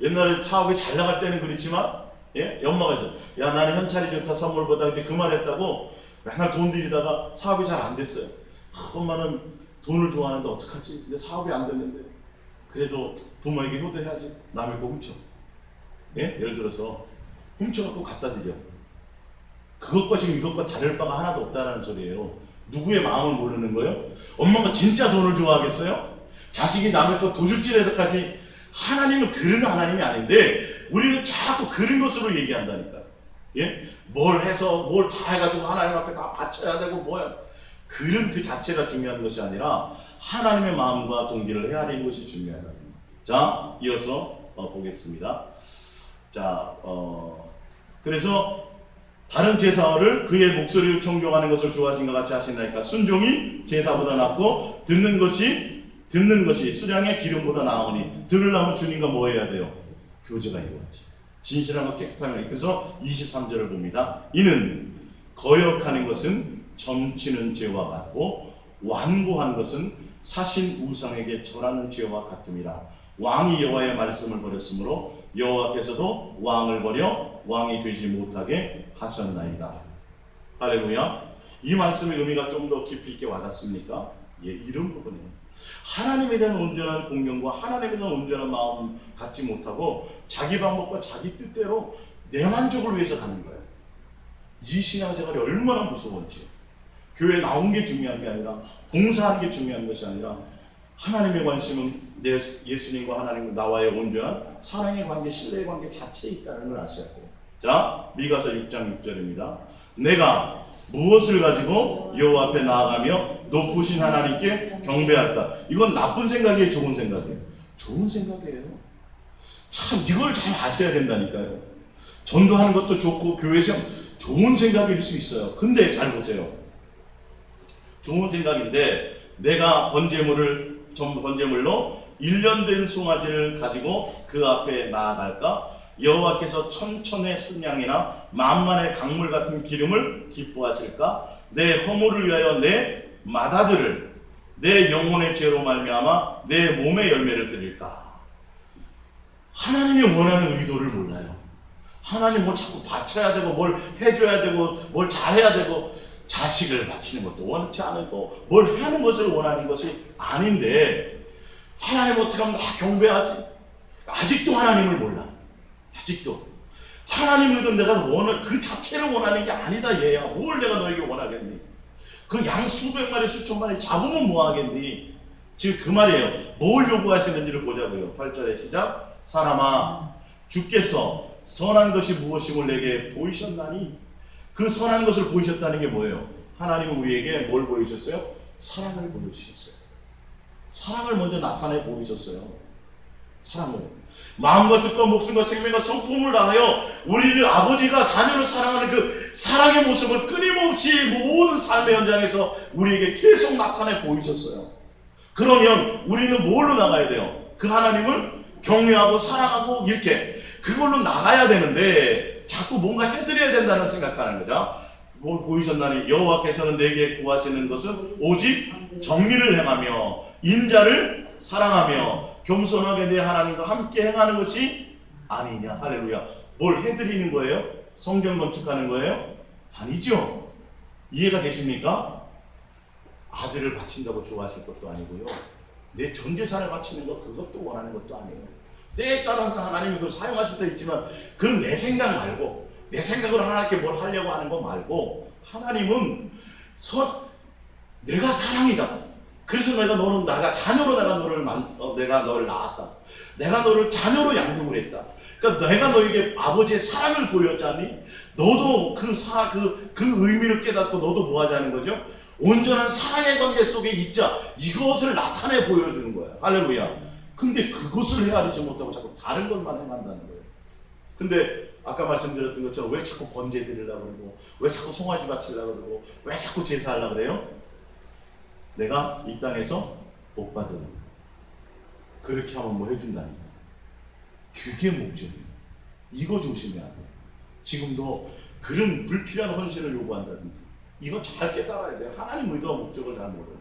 옛날에 사업이 잘 나갈 때는 그렇지만, 예? 엄마가 있어. 야, 나는 현찰이 좋다 선물보다. 근데 그 말 했다고 맨날 돈 들이다가 사업이 잘 안 됐어요. 엄마는 돈을 좋아하는데 어떡하지? 근데 사업이 안 됐는데 그래도 부모에게 효도해야지. 남의 거 훔쳐. 예? 예를 들어서 훔쳐갖고 갖다 드려. 그것과 지금 이것과 다를 바가 하나도 없다는 소리예요. 누구의 마음을 모르는 거예요? 엄마가 진짜 돈을 좋아하겠어요? 자식이 남의 거 도둑질해서까지. 하나님은 그런 하나님이 아닌데 우리는 자꾸 그런 것으로 얘기한다니까. 예? 뭘 해서 뭘 다 해가지고 하나님 앞에 다 바쳐야 되고 뭐야. 그런 그 자체가 중요한 것이 아니라 하나님의 마음과 동기를 헤아리는 것이 중요하다. 자, 이어서 보겠습니다. 자, 그래서 다른 제사를 그의 목소리를 청종하는 것을 좋아하신 것 같이 하신다니까. 순종이 제사보다 낫고 듣는 것이 수량의 기름보다 나으니, 들으려면 주님과 뭐 해야 돼요? 교제가 이루어지지. 진실함과 깨끗함을. 그래서 23절을 봅니다. 이는 거역하는 것은 점치는 죄와 같고 완고한 것은 사신 우상에게 절하는 죄와 같음이라. 왕이 여호와의 말씀을 버렸으므로 여호와께서도 왕을 버려 왕이 되지 못하게 하셨나이다. 할렐루야. 이 말씀의 의미가 좀 더 깊이 있게 와닿습니까? 예, 이런 부분이에요. 하나님에 대한 온전한 공경과 하나님에 대한 온전한 마음 갖지 못하고 자기 방법과 자기 뜻대로 내 만족을 위해서 가는 거예요. 이 신앙생활이 얼마나 무서운지. 교회에 나온 게 중요한 게 아니라 봉사하는 게 중요한 것이 아니라 하나님의 관심은 내 예수님과 하나님과 나와의 온전한 사랑의 관계, 신뢰의 관계 자체에 있다는 걸 아셔야 돼요. 자, 미가서 6장 6절입니다. 내가 무엇을 가지고 여호와 앞에 나아가며 높으신 하나님께 경배할까? 이건 나쁜 생각이에요, 좋은 생각이에요? 좋은 생각이에요. 참 이걸 잘 아셔야 된다니까요. 전도하는 것도 좋고 교회에서 좋은 생각일 수 있어요. 근데 잘 보세요. 좋은 생각인데 내가 번제물로 1년 된 송아지를 가지고 그 앞에 나아갈까? 여호와께서 천천의 순양이나 만만의 강물 같은 기름을 기뻐하실까? 내 허물을 위하여 내 맏아들을 내 영혼의 죄로 말미암아 내 몸의 열매를 드릴까? 하나님이 원하는 의도를 몰라요. 하나님 뭘 자꾸 바쳐야 되고 뭘 해줘야 되고 뭘 잘해야 되고 자식을 바치는 것도 원치 않고 뭘 하는 것을 원하는 것이 아닌데 하나님 어떻게 하면 다 경배하지? 아직도 하나님을 몰라. 아직도 하나님 의도 내가 그 자체를 원하는 게 아니다. 얘야 뭘 내가 너에게 원하겠니? 그 양 수백 마리 수천 마리 잡으면 뭐 하겠니? 지금 그 말이에요. 뭘 요구하시는지를 보자고요. 8절의 시작. 사람아 주께서 선한 것이 무엇임을 내게 보이셨나니? 그 선한 것을 보이셨다는 게 뭐예요? 하나님은 우리에게 뭘 보이셨어요? 사랑을 보여주셨어요. 사랑을 먼저 나타내 보이셨어요. 사랑으로. 마음과 뜻과 목숨과 생명과 성품을 다하여 우리를 아버지가 자녀를 사랑하는 그 사랑의 모습을 끊임없이 모든 삶의 현장에서 우리에게 계속 나타내 보이셨어요. 그러면 우리는 뭘로 나가야 돼요? 그 하나님을 경외하고 사랑하고 이렇게 그걸로 나가야 되는데 자꾸 뭔가 해드려야 된다는 생각하는 거죠. 뭘 보이셨나니 여호와께서는 내게 구하시는 것은 오직 정의를 행하며 인자를 사랑하며 겸손하게 내 하나님과 함께 행하는 것이 아니냐. 할렐루야. 뭘 해드리는 거예요? 성전 건축하는 거예요? 아니죠. 이해가 되십니까? 아들을 바친다고 좋아하실 것도 아니고요. 내 전 재산을 바치는 것 그것도 원하는 것도 아니에요. 때에 따라서 하나님이 그걸 사용하실 때 있지만 그건 내 생각 말고 내 생각으로 하나님께 뭘 하려고 하는 거 말고 하나님은 내가 사랑이다. 그래서 내가 자녀로 내가 너를 낳았다. 내가 너를 자녀로 양육을 했다. 그러니까 내가 너에게 아버지의 사랑을 보였잖니. 너도 그 의미를 깨닫고 너도 뭐 하자는 거죠? 온전한 사랑의 관계 속에 있자. 이것을 나타내 보여주는 거야. 할렐루야. 근데 그것을 헤아리지 못하고 자꾸 다른 것만 행한다는 거예요. 근데 아까 말씀드렸던 것처럼 왜 자꾸 번제 드리려고 그러고 왜 자꾸 송아지 바치려고 그러고 왜 자꾸 제사하려고 그래요? 내가 이 땅에서 복 받으면 그렇게 하면 뭐 해준다니까. 그게 목적이에요. 이거 조심해야 돼요. 지금도 그런 불필요한 헌신을 요구한다든지 이거 잘 깨달아야 돼요. 하나님 의도와 목적을 잘 모르는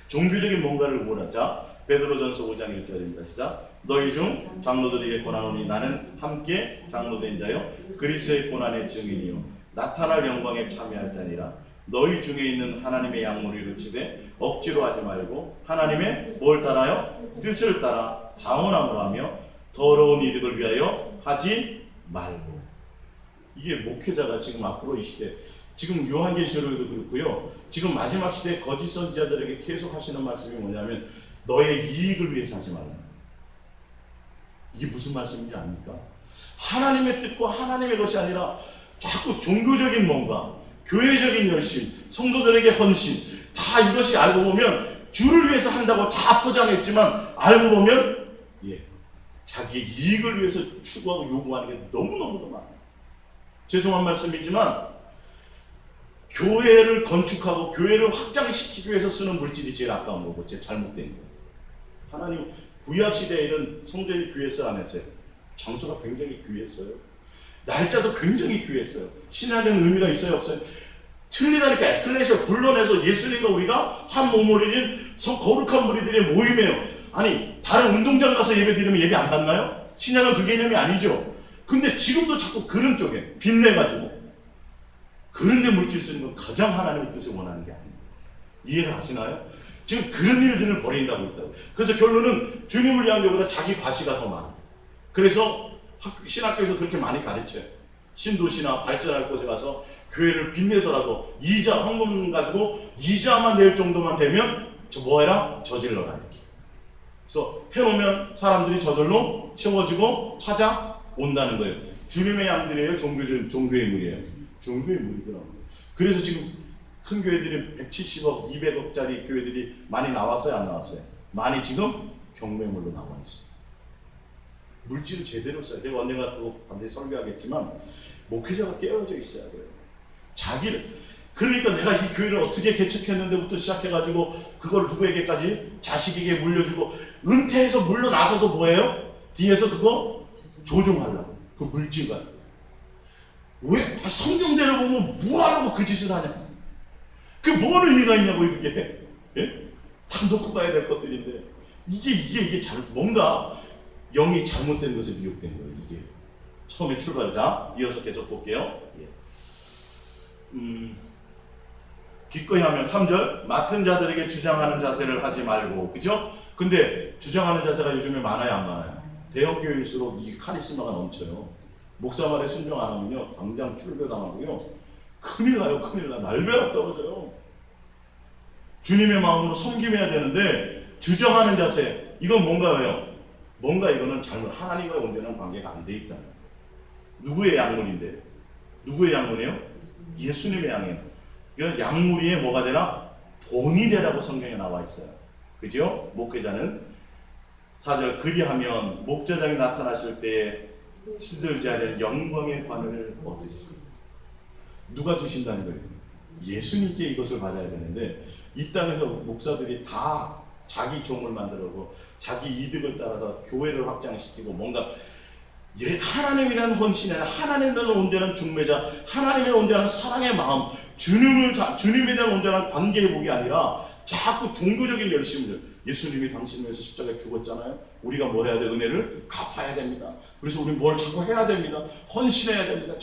종교적인 뭔가를 원하자. 베드로전서 5장 1절입니다. 시작. 너희 중 장로들에게 권하노니 나는 함께 장로된 자요 그리스도의 고난의 증인이요 나타날 영광에 참여할 자니라. 너희 중에 있는 하나님의 양무리를 치되 억지로 하지 말고 하나님의 뭘 따라요? 뜻을 따라 자원함을 하며 더러운 이득을 위하여 하지 말고. 이게 목회자가 지금 앞으로 이 시대 지금 요한계시록에도 그렇고요. 지금 마지막 시대에 거짓 선지자들에게 계속 하시는 말씀이 뭐냐면 너의 이익을 위해서 하지 말라. 이게 무슨 말씀인지 압니까? 하나님의 뜻과 하나님의 것이 아니라 자꾸 종교적인 뭔가 교회적인 열심, 성도들에게 헌신 다 이것이 알고 보면 주를 위해서 한다고 다 포장했지만 알고 보면 자기 이익을 위해서 추구하고 요구하는 게 너무너무 많아요. 죄송한 말씀이지만 교회를 건축하고 교회를 확장시키기 위해서 쓰는 물질이 제일 아까운 거고 제일 잘못된 거예요. 하나님 구약시대에 이런 성전이 귀했어요? 안 했어요? 장소가 굉장히 귀했어요. 날짜도 굉장히 귀했어요. 신화적인 의미가 있어요? 없어요? 틀리다니까. 에클레시아 불러내서 예수님과 우리가 한 몸무리인 거룩한 무리들의 모임이에요. 아니 다른 운동장 가서 예배 드리면 예배 안 받나요? 신약은 그 개념이 아니죠. 근데 지금도 자꾸 그런 쪽에 빚내가지고 그런 데 물질 쓰는 건 가장 하나님의 뜻을 원하는 게 아니에요. 이해를 하시나요? 지금 그런 일들을 벌인다고 했다고. 그래서 결론은 주님을 위한 것보다 자기 과시가 더 많아. 그래서 신학교에서 그렇게 많이 가르쳐요. 신도시나 발전할 곳에 가서 교회를 빚내서라도 이자 헌금 가지고 이자만 낼 정도만 되면 뭐 해라? 저질러라 이렇게. 그래서 해놓으면 사람들이 저절로 채워지고 찾아온다는 거예요. 주님의 양들이에요? 종교의 물이에요? 종교의 물이더라고요. 그래서 지금 큰 교회들이 170억, 200억짜리 교회들이 많이 나왔어요? 안 나왔어요? 많이 지금 경매물로 나와 있어요. 물질을 제대로 써야 돼요. 언젠가 그거 반드시 설교하겠지만 목회자가 깨어져 있어야 돼요. 그러니까 내가 이 교회를 어떻게 개척했는데부터 시작해가지고 그걸 누구에게까지 자식에게 물려주고 은퇴해서 물러나서도 뭐예요? 뒤에서 그거 조종하려고. 그 물질 가지고. 왜? 성경대로 보면 뭐하려고 그 짓을 하냐? 그게 뭔 의미가 있냐고 이게. 예? 다 놓고 가야 될 것들인데 이게 뭔가 영이 잘못된 것에 미혹된 거예요. 이게 처음에 출발자 이어서 계속 볼게요. 기꺼이 하면 3절 맡은 자들에게 주장하는 자세를 하지 말고. 그죠? 근데 주장하는 자세가 요즘에 많아요 안 많아요? 대형교회일수록 이 카리스마가 넘쳐요. 목사 말에 순종 안 하면요 당장 출교당하고요 큰일 나요. 큰일 나. 날벼락 떨어져요. 주님의 마음으로 섬김해야 되는데 주장하는 자세 이건 뭔가요? 뭔가 이거는 잘못 하나님과의 온전한 관계가 안 돼 있다는 거예요. 누구의 양물인데? 누구의 양물이에요? 예수님의 양이에요. 이건 양물이에 뭐가 되나? 본이 되라고 성경에 나와 있어요. 그죠? 목회자는 4절 그리하면 목자장이 나타나실 때에 시들지 않은 영광의 관을 얻으리라. 누가 주신다는 거예요? 예수님께 이것을 받아야 되는데 이 땅에서 목사들이 다 자기 종을 만들고 자기 이득을 따라서 교회를 확장시키고 뭔가 하나님에 대한 헌신에 하나님에 대한 온전한 중매자, 하나님의 온전한 사랑의 마음, 주님에 대한 온전한 관계회복이 아니라 자꾸 종교적인 열심을, 예수님이 당신을 위해서 십자가에 죽었잖아요. 우리가 뭘 해야 돼? 은혜를 갚아야 됩니다. 그래서 우리 뭘 자꾸 해야 됩니다. 헌신해야 됩니다.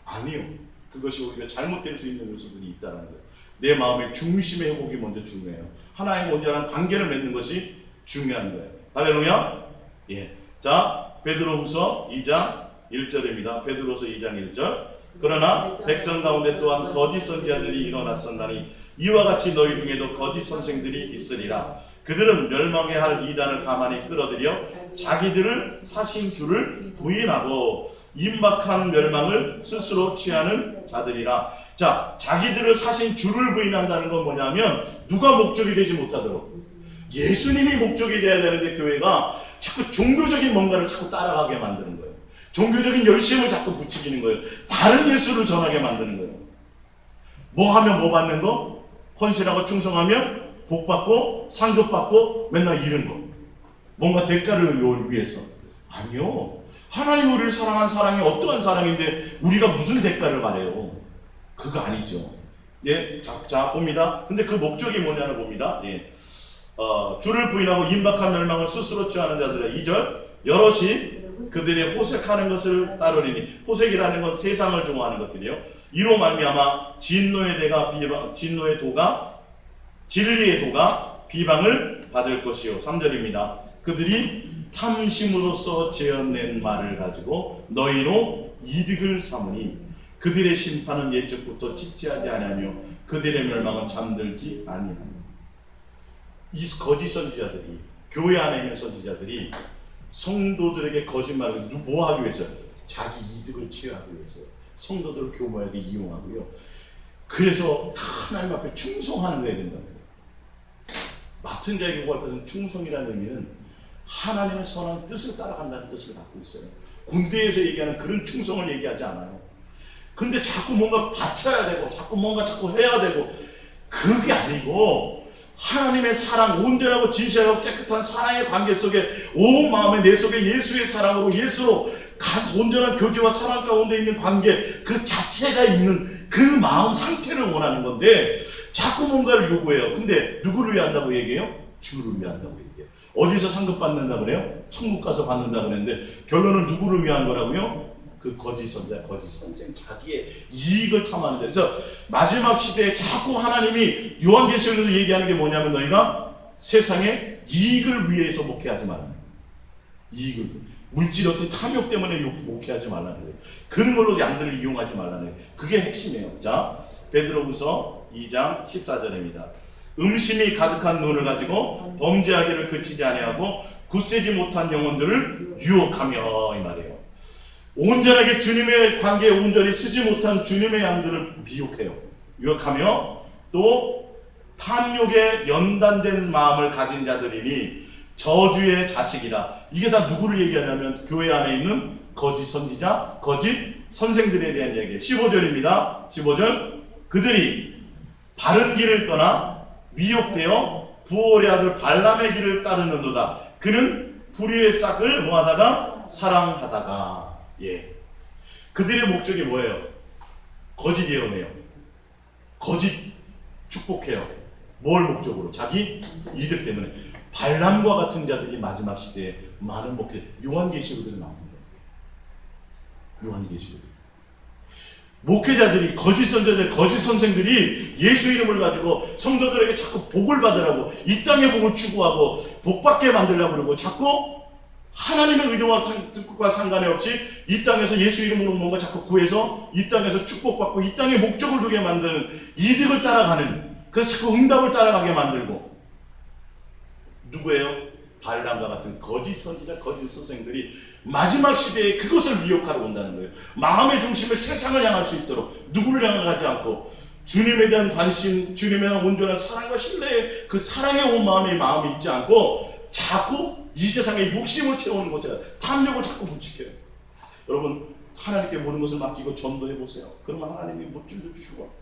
아니요. 그것이 오히려 잘못될 수 있는 요소들이 있다는 거예요. 내 마음의 중심의 회복이 먼저 중요해요. 하나님과 온전한 관계를 맺는 것이 중요한 거예요. 할렐루야. 예. 자, 베드로후서 2장 1절입니다. 베드로후서 2장 1절. 그러나 백성 가운데 또한 거짓 선지자들이 일어났었나니 이와 같이 너희 중에도 거짓 선생들이 있으리라. 그들은 멸망해야 할 이단을 가만히 끌어들여 자기들을 사신 주를 부인하고 임박한 멸망을 스스로 취하는 자들이라. 자, 자기들을 사신 주를 부인한다는 건 뭐냐면 누가 목적이 되지 못하도록 예수님이 목적이 돼야 되는데 교회가 자꾸 종교적인 뭔가를 자꾸 따라가게 만드는 거예요. 종교적인 열심을 자꾸 부추기는 거예요. 다른 예수를 전하게 만드는 거예요. 뭐 하면 뭐 받는 거? 헌신하고 충성하면 복 받고 상급 받고 맨날 이런 거. 뭔가 대가를 위해서. 아니요. 하나님 우리를 사랑한 사랑이 어떠한 사랑인데 우리가 무슨 대가를 바래요? 그거 아니죠. 예, 자 봅니다. 근데 그 목적이 뭐냐를 봅니다. 예. 주를 부인하고 임박한 멸망을 스스로 취하는 자들의 2절 여럿이 그들이 호색하는 것을 따르리니 호색이라는 건 세상을 좋아하는 것들이요. 이로 말미암아 진리의 도가 비방을 받을 것이요. 3절입니다. 그들이 탐심으로써 재현낸 말을 가지고 너희로 이득을 삼으니 그들의 심판은 예적부터 지체하지 아니하며 그들의 멸망은 잠들지 아니하며. 이 거짓 선지자들이, 교회 안에 있는 선지자들이 성도들에게 거짓말을 뭐 하기 위해서? 자기 이득을 취하기 위해서 성도들을 교묘하게 이용하고요. 그래서 하나님 앞에 충성하는 거야 된다는 거예요. 맡은 자에게 구할 것은 충성이라는 의미는 하나님의 선한 뜻을 따라간다는 뜻을 갖고 있어요. 군대에서 얘기하는 그런 충성을 얘기하지 않아요. 근데 자꾸 뭔가 바쳐야 되고 자꾸 해야 되고 그게 아니고 하나님의 사랑, 온전하고 진실하고 깨끗한 사랑의 관계 속에 온 마음에 내 속에 예수의 사랑으로 예수로 온전한 교제와 사랑 가운데 있는 관계 그 자체가 있는 그 마음 상태를 원하는 건데 자꾸 뭔가를 요구해요. 근데 누구를 위한다고 얘기해요? 주를 위한다고 얘기해요. 어디서 상급 받는다고 그래요? 천국 가서 받는다고 그랬는데 결론은 누구를 위한 거라고요? 그 거짓 선자, 거짓 선생, 자기의 이익을 탐하는 데. 그래서 마지막 시대에 자꾸 하나님이 요한계시록에서 얘기하는 게 뭐냐면 너희가 세상의 이익을 위해서 목회하지 말라는 거예요. 이익을. 물질 어떤 탐욕 때문에 목회하지 말라는 거예요. 그런 걸로 양들을 이용하지 말라는 거예요. 그게 핵심이에요. 자, 베드로후서 2장 14절입니다. 음심이 가득한 눈을 가지고 범죄하기를 그치지 아니하고 굳세지 못한 영혼들을 유혹하며 이 말이에요. 온전하게 주님의 관계에 온전히 쓰지 못한 주님의 양들을 미혹해요. 유혹하며 또 탐욕에 연단된 마음을 가진 자들이니 저주의 자식이라. 이게 다 누구를 얘기하냐면 교회 안에 있는 거짓 선지자, 거짓 선생들에 대한 얘기예요. 15절입니다. 15절 그들이 바른 길을 떠나 미혹되어 부올의 아들 발람의 길을 따르는도다. 그는 불의의 싹을 모아다가 사랑하다가. 예. 그들의 목적이 뭐예요? 거짓 예언해요. 거짓 축복해요. 뭘 목적으로? 자기 이득 때문에. 발람과 같은 자들이 마지막 시대에 많은 목회, 요한계시록에 나옵니다. 요한계시록. 목회자들이, 거짓 선자들, 거짓 선생들이 예수 이름을 가지고 성도들에게 자꾸 복을 받으라고, 이 땅의 복을 추구하고 복받게 만들려고 그러고 자꾸 하나님의 의도와 뜻과 상관이 없이 이 땅에서 예수 이름으로 뭔가 자꾸 구해서 이 땅에서 축복받고 이 땅에 목적을 두게 만드는 이득을 따라가는, 그래서 자꾸 응답을 따라가게 만들고. 누구예요? 발람과 같은 거짓 선지자, 거짓 선생들이 마지막 시대에 그것을 미혹하러 온다는 거예요. 마음의 중심을 세상을 향할 수 있도록 누구를 향하지 않고 주님에 대한 관심, 주님에 대한 온전한 사랑과 신뢰의 그 사랑의 온 마음이 있지 않고 자꾸 이 세상에 욕심을 채우는 것에 탐욕을 자꾸 부추겨요. 여러분 하나님께 모든 것을 맡기고 전도해 보세요. 그러면 하나님이 물질도 주시고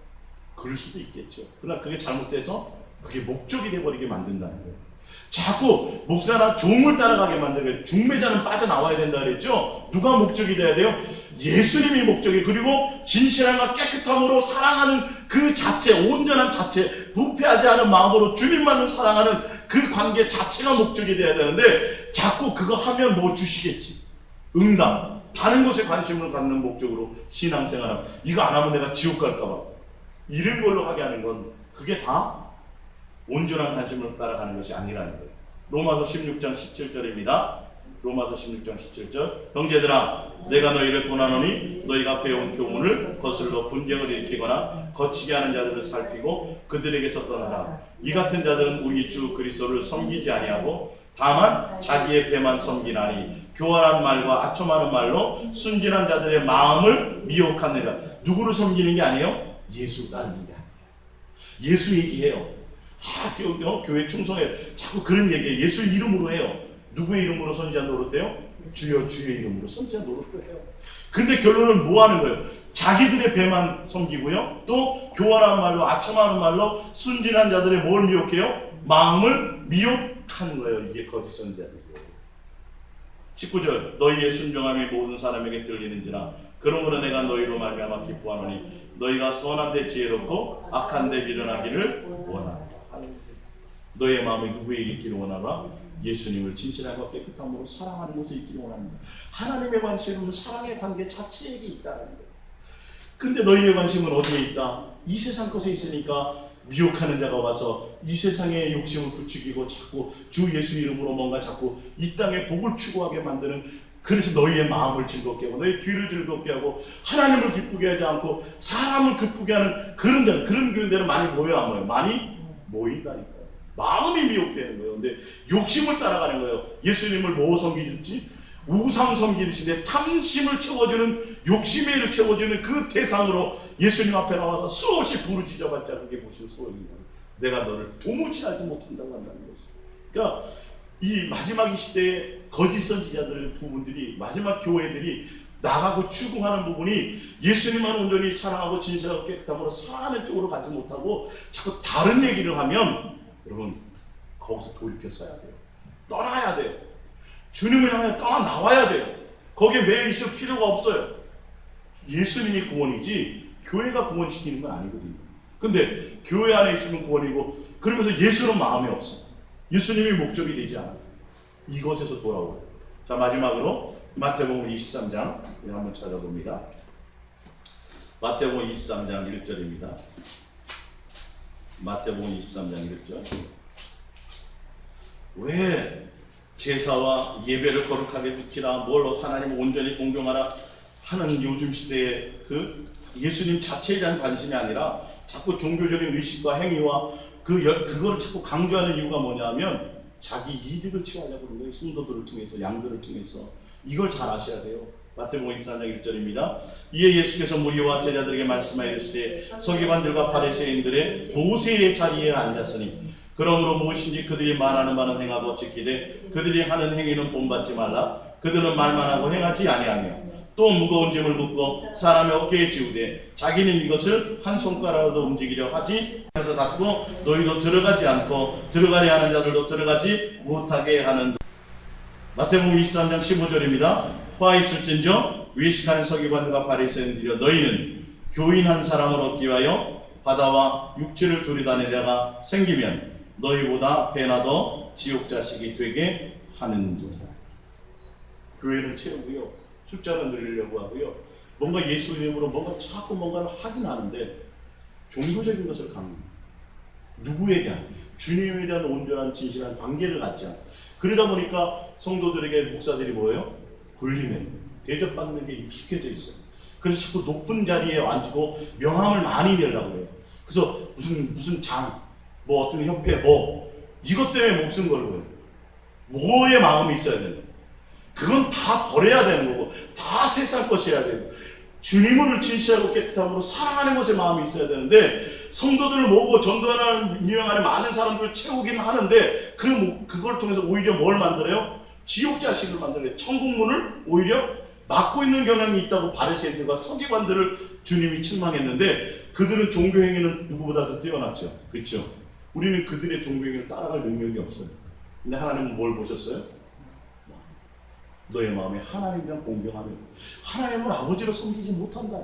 그럴 수도 있겠죠. 그러나 그게 잘못돼서 그게 목적이 돼버리게 만든다는 거예요. 자꾸 목사나 종을 따라가게 만들고 중매자는 빠져나와야 된다 그랬죠. 누가 목적이 돼야 돼요? 예수님이 목적이, 그리고 진실함과 깨끗함으로 사랑하는 그 자체, 온전한 자체, 부패하지 않은 마음으로 주님만을 사랑하는 그 관계 자체가 목적이 돼야 되는데 자꾸 그거 하면 뭐 주시겠지, 응답, 다른 것에 관심을 갖는 목적으로 신앙생활하면 이거 안 하면 내가 지옥 갈까봐 이런 걸로 하게 하는 건 그게 다 온전한 관심을 따라가는 것이 아니라는 거예요. 로마서 16장 17절입니다. 로마서 16장 17절. 형제들아, 내가 너희를 권하노니 너희가 배운 교훈을 거슬러 분쟁을 일으키거나 거치게 하는 자들을 살피고 그들에게서 떠나라. 이 같은 자들은 우리 주 그리스도를 섬기지 아니하고 다만 자기의 배만 섬기나니 교활한 말과 아첨하는 말로 순진한 자들의 마음을 미혹하느라. 누구를 섬기는 게 아니에요? 예수 따르는 게 아니에요. 예수 얘기해요. 다 교회 충성해요. 자꾸 그런 얘기해요. 예수 이름으로 해요. 누구의 이름으로 선지자 노릇해요? 주여 주의 이름으로 선지자 노릇도 해요. 근데 결론은 뭐 하는 거예요? 자기들의 배만 섬기고요. 또 교활한 말로 아첨하는 말로 순진한 자들의 뭘 미혹해요? 마음을 미혹하는 거예요. 이게 거짓 선지자들이에요. 19절. 너희의 순종함이 모든 사람에게 들리는지라 그러므로 내가 너희로 말미암아 기뻐하노니 너희가 선한 데 지혜롭고 악한 데 미련하기를 원하노라. 너희의 마음이 누구에게 있기를 원하노라? 예수님을 진실함과 깨끗함으로 사랑하는 곳에 있기를 원합니다. 하나님의 관심은 사랑의 관계 자체에게 있다는 거예요. 근데 너희의 관심은 어디에 있다? 이 세상 것에 있으니까 미혹하는 자가 와서 이 세상의 욕심을 부추기고 자꾸 주 예수 이름으로 뭔가 자꾸 이 땅의 복을 추구하게 만드는, 그래서 너희의 마음을 즐겁게 하고 너희 귀를 즐겁게 하고 하나님을 기쁘게 하지 않고 사람을 기쁘게 하는 그런 자, 그런 교회들은 많이 모여 안 모여요? 많이 모인다니까요. 마음이 미혹되는 거예요. 근데 욕심을 따라가는 거예요. 예수님을 뭐 섬기듯이? 우상 섬기듯이 내 탐심을 채워주는, 욕심의 일을 채워주는 그 대상으로 예수님 앞에 나와서 수없이 부르짖어봤자 그게 무슨 소용이냐. 내가 너를 도무지 알지 못한다고 한다는 거죠. 그러니까 이 마지막 이 시대에 거짓 선지자들 부분들이, 마지막 교회들이 나가고 추구하는 부분이 예수님만 온전히 사랑하고 진실하고 깨끗함으로 사랑하는 쪽으로 가지 못하고 자꾸 다른 얘기를 하면 여러분 거기서 돌이켜 서야 돼요. 떠나야 돼요. 주님을 향해 떠나나와야 돼요. 거기에 매일 있을 필요가 없어요. 예수님이 구원이지 교회가 구원시키는 건 아니거든요. 근데 교회 안에 있으면 구원이고, 그러면서 예수는 마음에 없어. 예수님이 목적이 되지 않아요. 이것에서 돌아오거든요. 자, 마지막으로 마태복음 23장 한번 찾아봅니다. 마태복음 23장 1절입니다. 마태복음 23장 1절. 왜 제사와 예배를 거룩하게 지키라, 뭘 하나님 온전히 공경하라 하는 요즘 시대에 그 예수님 자체에 대한 관심이 아니라 자꾸 종교적인 의식과 행위와 그거를 자꾸 강조하는 이유가 뭐냐면 자기 이득을 취하려고 하는 거예요. 성도들을 통해서, 양들을 통해서. 이걸 잘 아셔야 돼요. 마태복음 24장 1절입니다. 이에 예수께서 무리와 제자들에게 말씀하여 이르시되 서기관들과 바리새인들의 보세의 자리에 앉았으니 그러므로 무엇인지 그들이 말하는 바는 행하고 지키되 그들이 하는 행위는 본받지 말라. 그들은 말만 하고 행하지 아니하며 또 무거운 짐을 묻고 사람의 어깨에 지우되 자기는 이것을 한 손가락으로 움직이려 하지 해서 닫고 너희도 들어가지 않고 들어가려 하는 자들도 들어가지 못하게 하는. 마태복음 23장 15절입니다. 화 있을진저 외식하는 서기관들과 바리새인들이여 너희는 교인 한 사람을 얻기 위하여 바다와 육지를 두리다니다가 생기면 너희보다 배나 더 지옥 자식이 되게 하는도다. 교회를 채우고요, 숫자를 늘리려고 하고요, 뭔가 예수 이름으로 뭔가 자꾸 뭔가를 하긴 하는데 종교적인 것을 강조해요. 누구에 대한, 주님에 대한 온전한 진실한 관계를 갖지 않고, 그러다 보니까 성도들에게 목사들이 뭐예요? 군림에 대접받는 게 익숙해져 있어요. 그래서 자꾸 높은 자리에 앉고 명함을 많이 내려고 해요. 그래서 무슨 장, 뭐 어떤 협회, 뭐 이것 때문에 목숨 걸고 해요. 뭐의 마음이 있어야 되는, 그건 다 버려야 되는 거고 다 세상 것이어야 되고 주님을 진실하고 깨끗함으로 사랑하는 것에 마음이 있어야 되는데 성도들을 모으고 전도하는 유명한 많은 사람들을 채우긴 하는데 그걸 통해서 오히려 뭘 만들어요? 지옥 자식을 만들어요. 천국문을 오히려 막고 있는 경향이 있다고 바리새인들과 서기관들을 주님이 책망했는데 그들은 종교 행위는 누구보다도 뛰어났죠. 그렇죠? 우리는 그들의 종교 행위를 따라갈 능력이 없어요. 근데 하나님은 뭘 보셨어요? 너의 마음에 하나님이랑 공경하며 하나님을 아버지로 섬기지 못한다.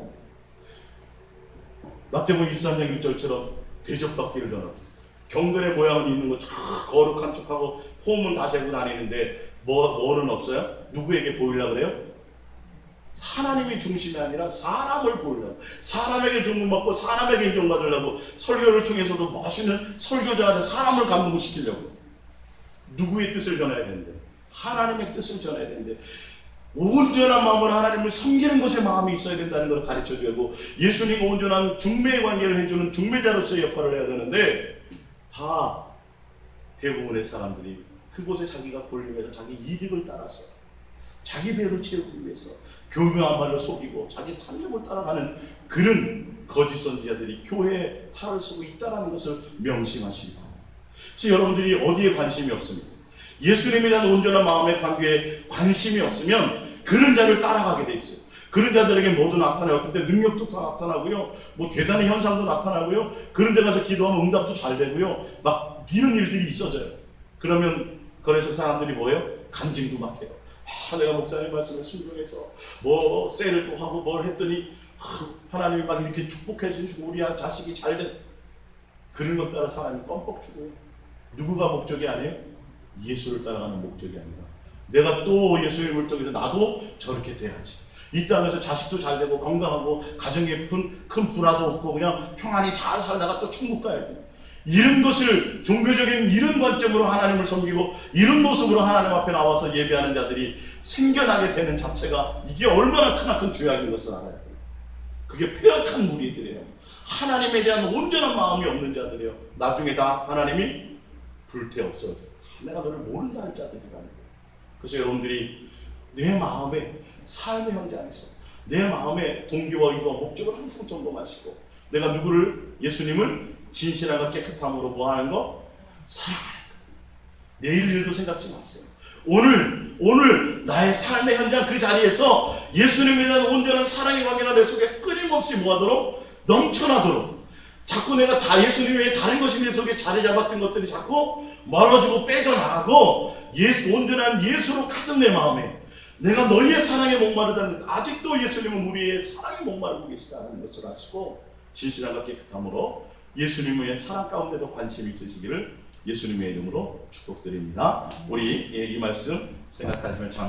마태복음 23장 1절처럼 대접받기를 전하고 경건의 모양은 있는 거 거룩한 척하고 폼은 다 재고 다니는데 뭐는 없어요? 누구에게 보이려고 그래요? 하나님이 중심이 아니라 사람을 보이려고, 사람에게 주목받고 사람에게 인정받으려고, 설교를 통해서도 멋있는 설교자한테 사람을 감동시키려고. 누구의 뜻을 전해야 되는데? 하나님의 뜻을 전해야 되는데, 온전한 마음으로 하나님을 섬기는 것에 마음이 있어야 된다는 걸 가르쳐주고, 예수님과 온전한 중매의 관계를 해주는 중매자로서의 역할을 해야 되는데, 다 대부분의 사람들이 그곳에 자기가 권리면서 자기 이득을 따라서 자기 배를 채우기 위해서 교묘한 말로 속이고 자기 탐욕을 따라가는 그런 거짓 선지자들이 교회에 탈을 쓰고 있다는 것을 명심하시기 바랍니다. 그래서 여러분들이 어디에 관심이 없습니까? 예수님에 대한 온전한 마음의 관계에 관심이 없으면 그런 자를 따라가게 돼 있어요. 그런 자들에게 모두 나타나요. 어떤 때 능력도 다 나타나고요. 뭐 대단한 현상도 나타나고요. 그런 데 가서 기도하면 응답도 잘 되고요. 막 이런 일들이 있어져요. 그러면 그래서 사람들이 뭐예요? 간증도 막 해요. 내가 목사님 말씀에 순종해서 뭐 셀을 또 하고 뭘 했더니 하나님이 막 이렇게 축복해 주시고 우리 자식이 잘 된 그런 것 따라 사람이 껌뻑 주고요. 누구가 목적이 아니에요? 예수를 따라가는 목적이 아니라 내가 또 예수님을 통해서 나도 저렇게 돼야지. 이 땅에서 자식도 잘 되고 건강하고 가정에 큰 불화도 없고 그냥 평안히 잘 살다가 또 천국 가야지. 이런 것을 종교적인 이런 관점으로 하나님을 섬기고 이런 모습으로 하나님 앞에 나와서 예배하는 자들이 생겨나게 되는 자체가 이게 얼마나 크나큰 죄악인 것을 알아야 돼요. 그게 폐역한 무리들이에요. 하나님에 대한 온전한 마음이 없는 자들이에요. 나중에 다 하나님이 불태웠어요. 내가 너를 모른다 할 자들이라는 거예요. 그래서 여러분들이 내 마음에 삶의 현장에서 내 마음의 동기와 의도와 목적을 항상 점검하시고 내가 누구를 예수님을 진실함과 깨끗함으로 뭐하는 거? 사랑하는 거. 내일 일도 생각지 마세요. 오늘 나의 삶의 현장 그 자리에서 예수님에 대한 온전한 사랑의 관계가 내 속에 끊임없이 뭐하도록? 넘쳐나도록. 자꾸 내가 다 예수님 외에 다른 것이 내 속에 자리 잡았던 것들이 자꾸 멀어지고 빼져나가고 온전한 예수로 가득 내 마음에 내가 너희의 사랑에 목마르다는 아직도 예수님은 우리의 사랑에 목마르고 계시다는 것을 아시고 진실함과 깨끗함으로 예수님의 사랑 가운데도 관심이 있으시기를 예수님의 이름으로 축복드립니다. 우리 이 말씀 생각하시면 참